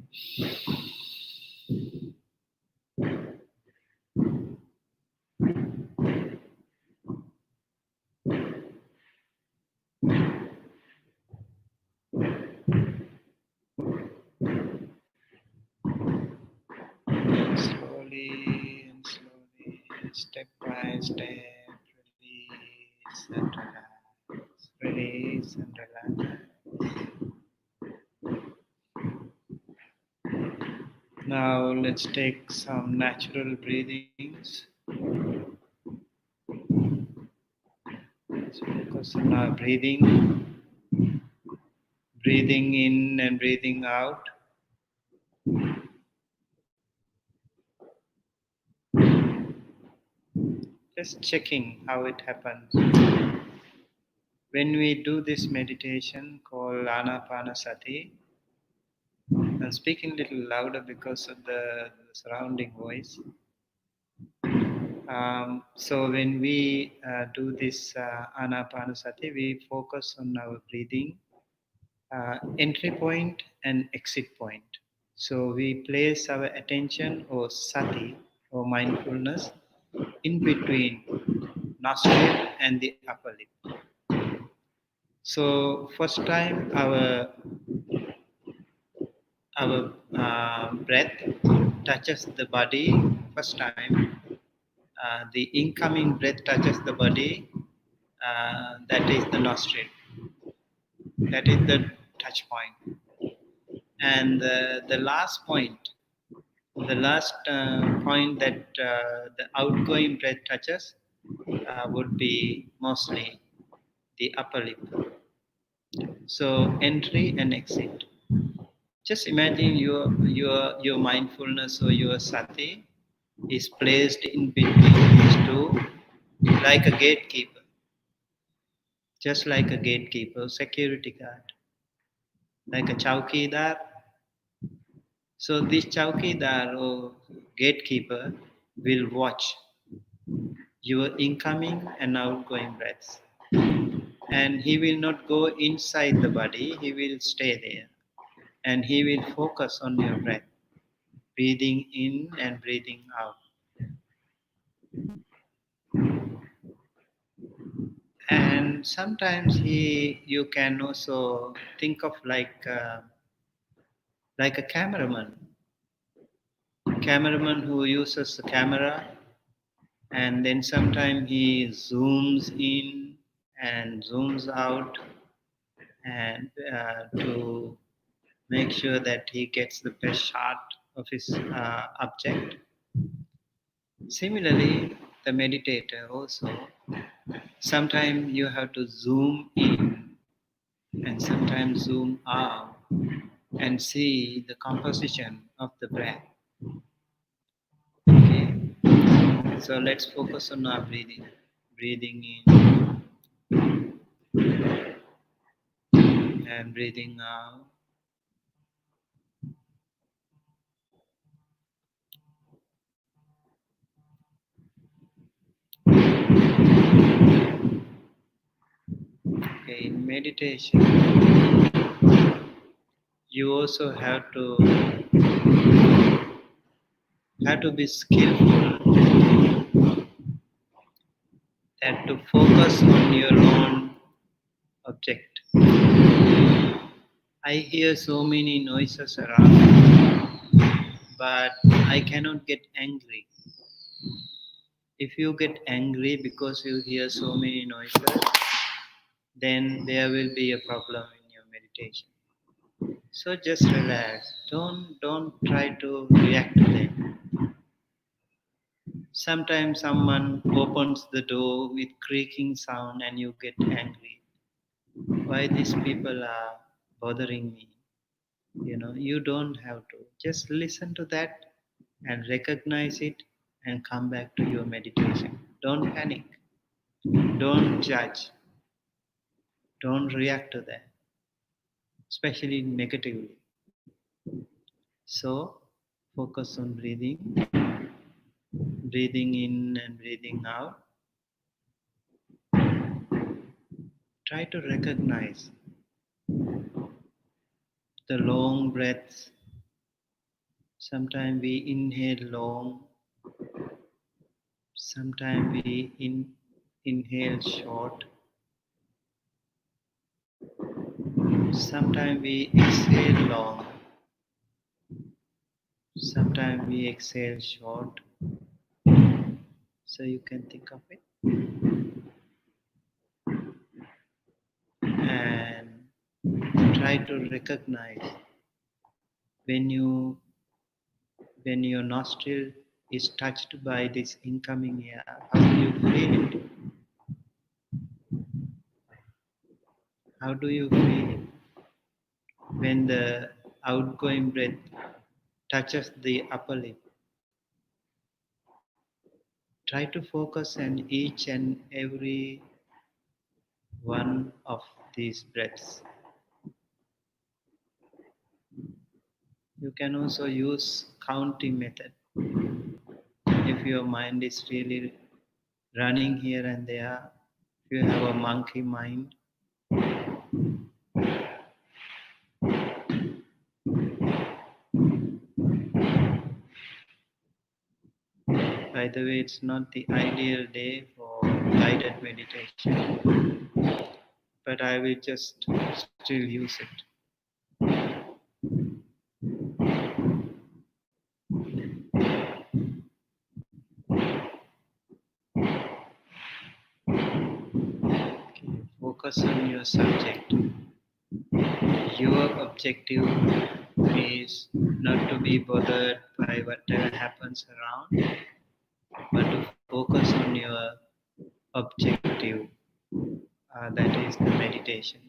Slowly and slowly, step by step, release and relax. Release and relax. Now let's take some natural breathings. Let's focus on our breathing. Breathing in and breathing out. Just checking how it happens. When we do this meditation called Anapanasati, I'm speaking a little louder because of the surrounding voice. So when we do this Anapanasati, we focus on our breathing, entry point and exit point. So we place our attention or sati or mindfulness in between nostril and the upper lip. So first time our breath touches the body. First time the incoming breath touches the body. That is the nostril. That is the touch point. And the last point The last point that the outgoing breath touches would be mostly the upper lip. So entry and exit. Just imagine your mindfulness or your sati is placed in between these two, like a gatekeeper, just like a gatekeeper, security guard, like a chowkidar. So this chowkidar or gatekeeper will watch your incoming and outgoing breaths. And he will not go inside the body, he will stay there. And he will focus on your breath, breathing in and breathing out. And sometimes you can also think of like a cameraman who uses a camera, and then sometimes he zooms in and zooms out, and to make sure that he gets the best shot of his object. Similarly, the meditator also, sometimes you have to zoom in and sometimes zoom out and see the composition of the breath. Okay, so let's focus on our breathing. Breathing in and breathing out. Okay, in meditation, you also have to be skillful, that to focus on your own object. I hear so many noises around, but I cannot get angry. If you get angry because you hear so many noises, then there will be a problem in your meditation. So just relax. Don't try to react to them. Sometimes someone opens the door with creaking sound and you get angry. Why these people are bothering me? You don't have to. Just listen to that and recognize it and come back to your meditation. Don't panic. Don't judge. Don't react to that, especially negatively. So focus on breathing in and breathing out. Try to recognize the long breaths. Sometimes we inhale long, sometimes we inhale short, sometimes we exhale long, sometimes we exhale short. So you can think of it and try to recognize when your nostril is touched by this incoming air, how do you feel it? How do you feel it when the outgoing breath touches the upper lip? Try to focus on each and every one of these breaths. You can also use counting method. If your mind is really running here and there, if you have a monkey mind, by the way, it's not the ideal day for guided meditation, but I will just still use it. Focus on your subject. Your objective is not to be bothered by whatever happens around, but to focus on your objective. That is the meditation,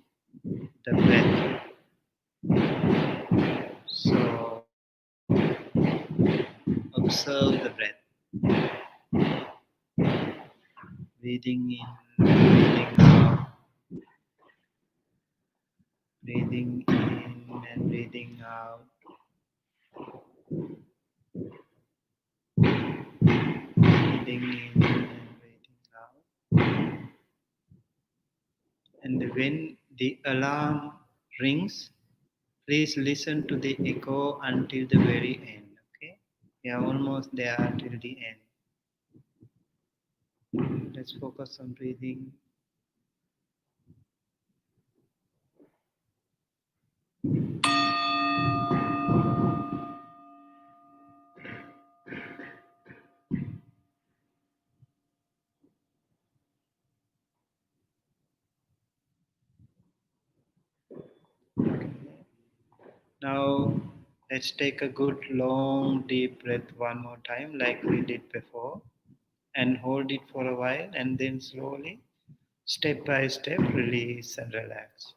the breath. So observe the breath, breathing in, breathing out, breathing in and breathing out, breathing in and breathing out. And when the alarm rings, please listen to the echo until the very end. Okay, we are almost there till the end. Let's focus on breathing. Now, let's take a good long deep breath one more time, like we did before, and hold it for a while, and then slowly, step by step, release and relax.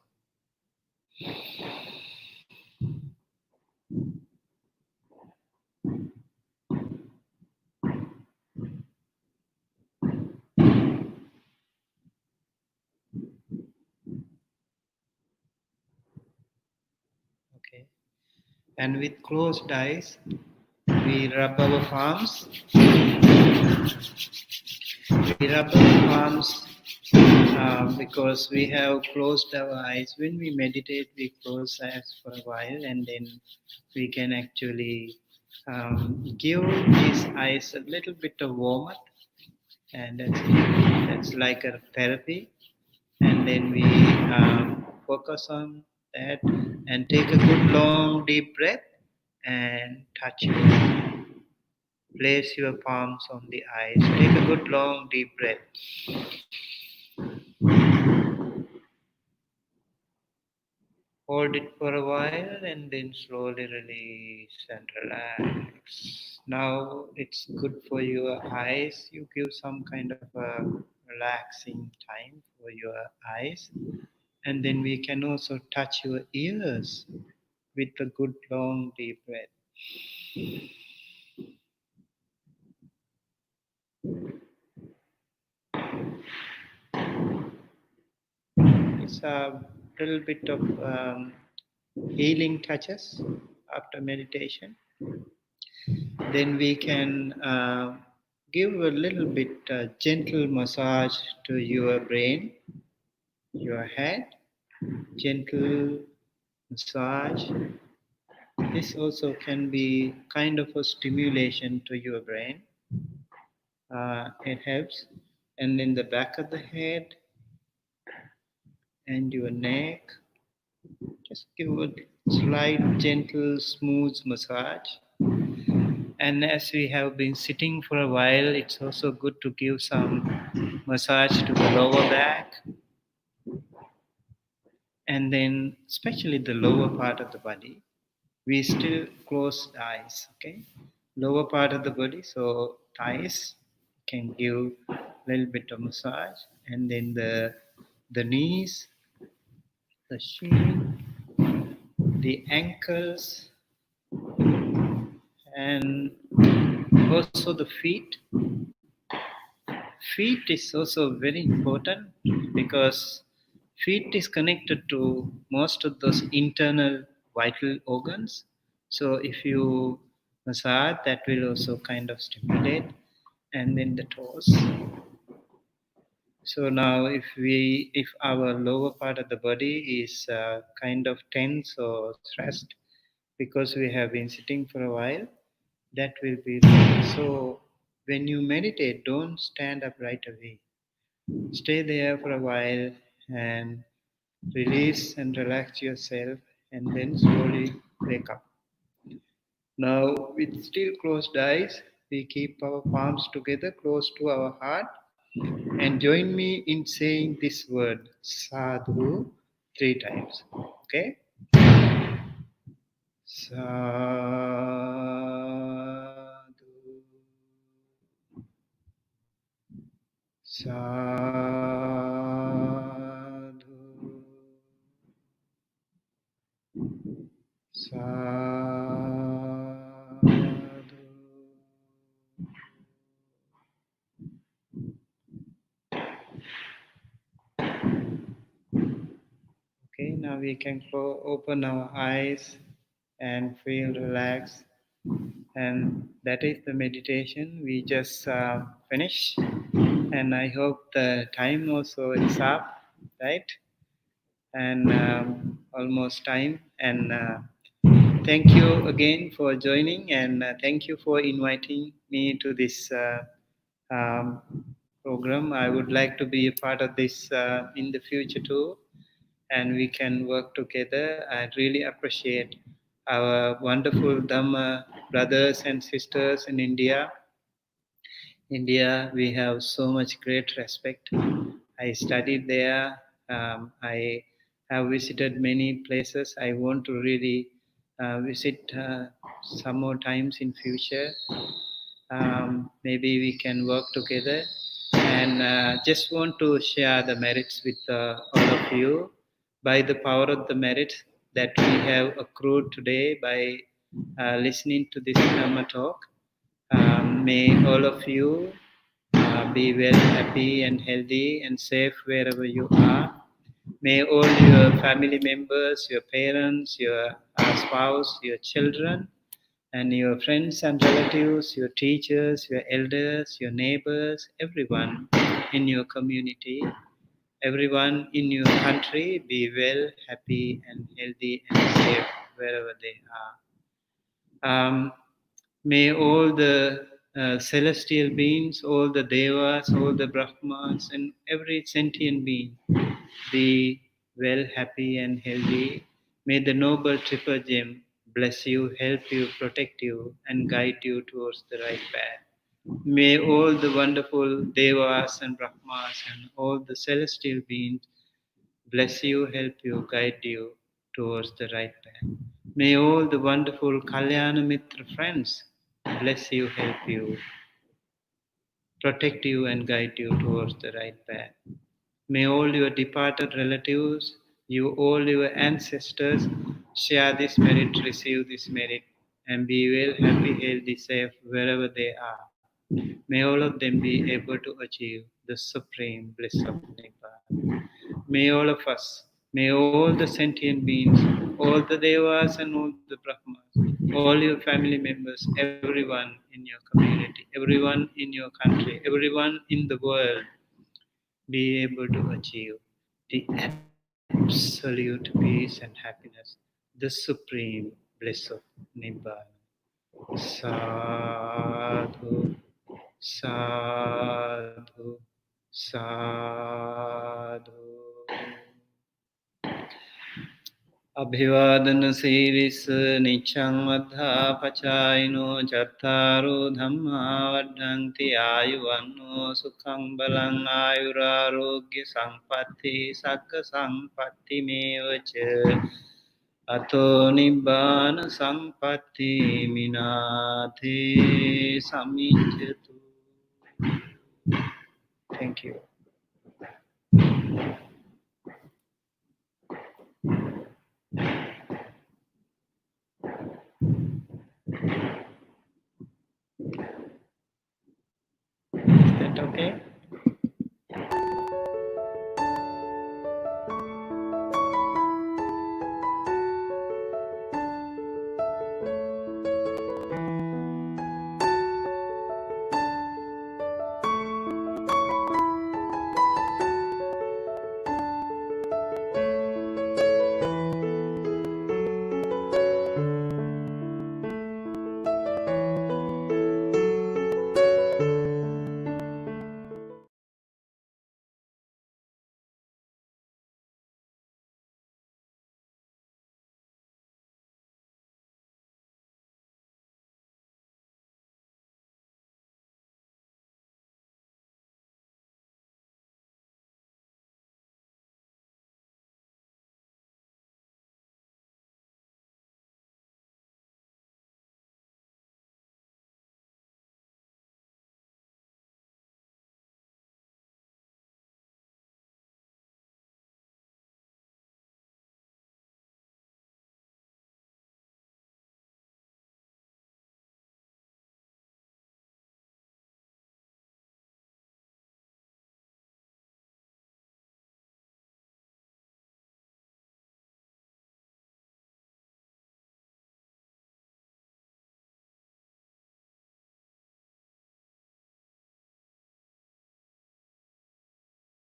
Okay. And with closed eyes, we rub our palms. We rub our palms because we have closed our eyes. When we meditate, we close eyes for a while, and then we can actually give these eyes a little bit of warm up, and that's like a therapy. And then we focus on that and take a good long deep breath and touch your, place your palms on the eyes. Take a good long deep breath. Hold it for a while and then slowly release and relax. Now it's good for your eyes. You give some kind of a relaxing time for your eyes. And then we can also touch your ears with a good long deep breath. It's a little bit of healing touches after meditation. Then we can give a little bit gentle massage to your brain, your head, gentle massage. This also can be kind of a stimulation to your brain. It helps. And in the back of the head and your neck, just give a slight, gentle, smooth massage. And as we have been sitting for a while, it's also good to give some massage to the lower back. And then, especially the lower part of the body, we still close the eyes, okay? Lower part of the body, so thighs, can give a little bit of massage. And then the knees, the shin, the ankles, and also the feet. Feet is also very important because feet is connected to most of those internal vital organs. So if you massage, that will also kind of stimulate. And then the toes. So now if our lower part of the body is kind of tense or stressed because we have been sitting for a while, that will be so. When you meditate, don't stand up right away. Stay there for a while and release and relax yourself, and then slowly wake up. Now, with still closed eyes, we keep our palms together close to our heart, and join me in saying this word, sadhu, 3 times. Okay? Sadhu, sadhu, sadhu. Okay, now we can open our eyes and feel relaxed. And that is the meditation we just finished. And I hope the time also is up, right? And almost time. And thank you again for joining, and thank you for inviting me to this um, program. I would like to be a part of this in the future too, and we can work together. I really appreciate our wonderful Dhamma brothers and sisters in India. India, we have so much great respect. I studied there. I have visited many places. I want to really visit some more times in future. Maybe we can work together. And just want to share the merits with all of you. By the power of the merits that we have accrued today by listening to this Dhamma talk, may all of you be well, happy, and healthy and safe wherever you are. May all your family members, your parents, your spouse, your children, and your friends and relatives, your teachers, your elders, your neighbors, everyone in your community, everyone in your country be well, happy, and healthy and safe wherever they are. May all the celestial beings, all the devas, all the brahmas, and every sentient being be well, happy, and healthy. May the noble triple gem bless you, help you, protect you, and guide you towards the right path. May all the wonderful devas and brahmas and all the celestial beings bless you, help you, guide you towards the right path. May all the wonderful Kalyana Mitra friends bless you, help you, protect you, and guide you towards the right path. May all your departed relatives, all your ancestors, share this merit, receive this merit, and be well, happy, healthy, safe wherever they are. May all of them be able to achieve the supreme bliss of Nibbana. May all of us, may all the sentient beings, all the devas and all the brahmas, all your family members, everyone in your community, everyone in your country, everyone in the world be able to achieve the absolute peace and happiness, the supreme bliss of Nibbana. Sadhu, sadhu, sadhu. Abhivadana Siris Nichang Vadha Pachaino Chattaro Dhamma Vadhanti Ayuvanno Sukhang Balang Ayurarogya Sampatti Sakka Sampatti Mevacha Ato Nibbana Sampatti Minate Samijjatu. Thank you. Is that okay?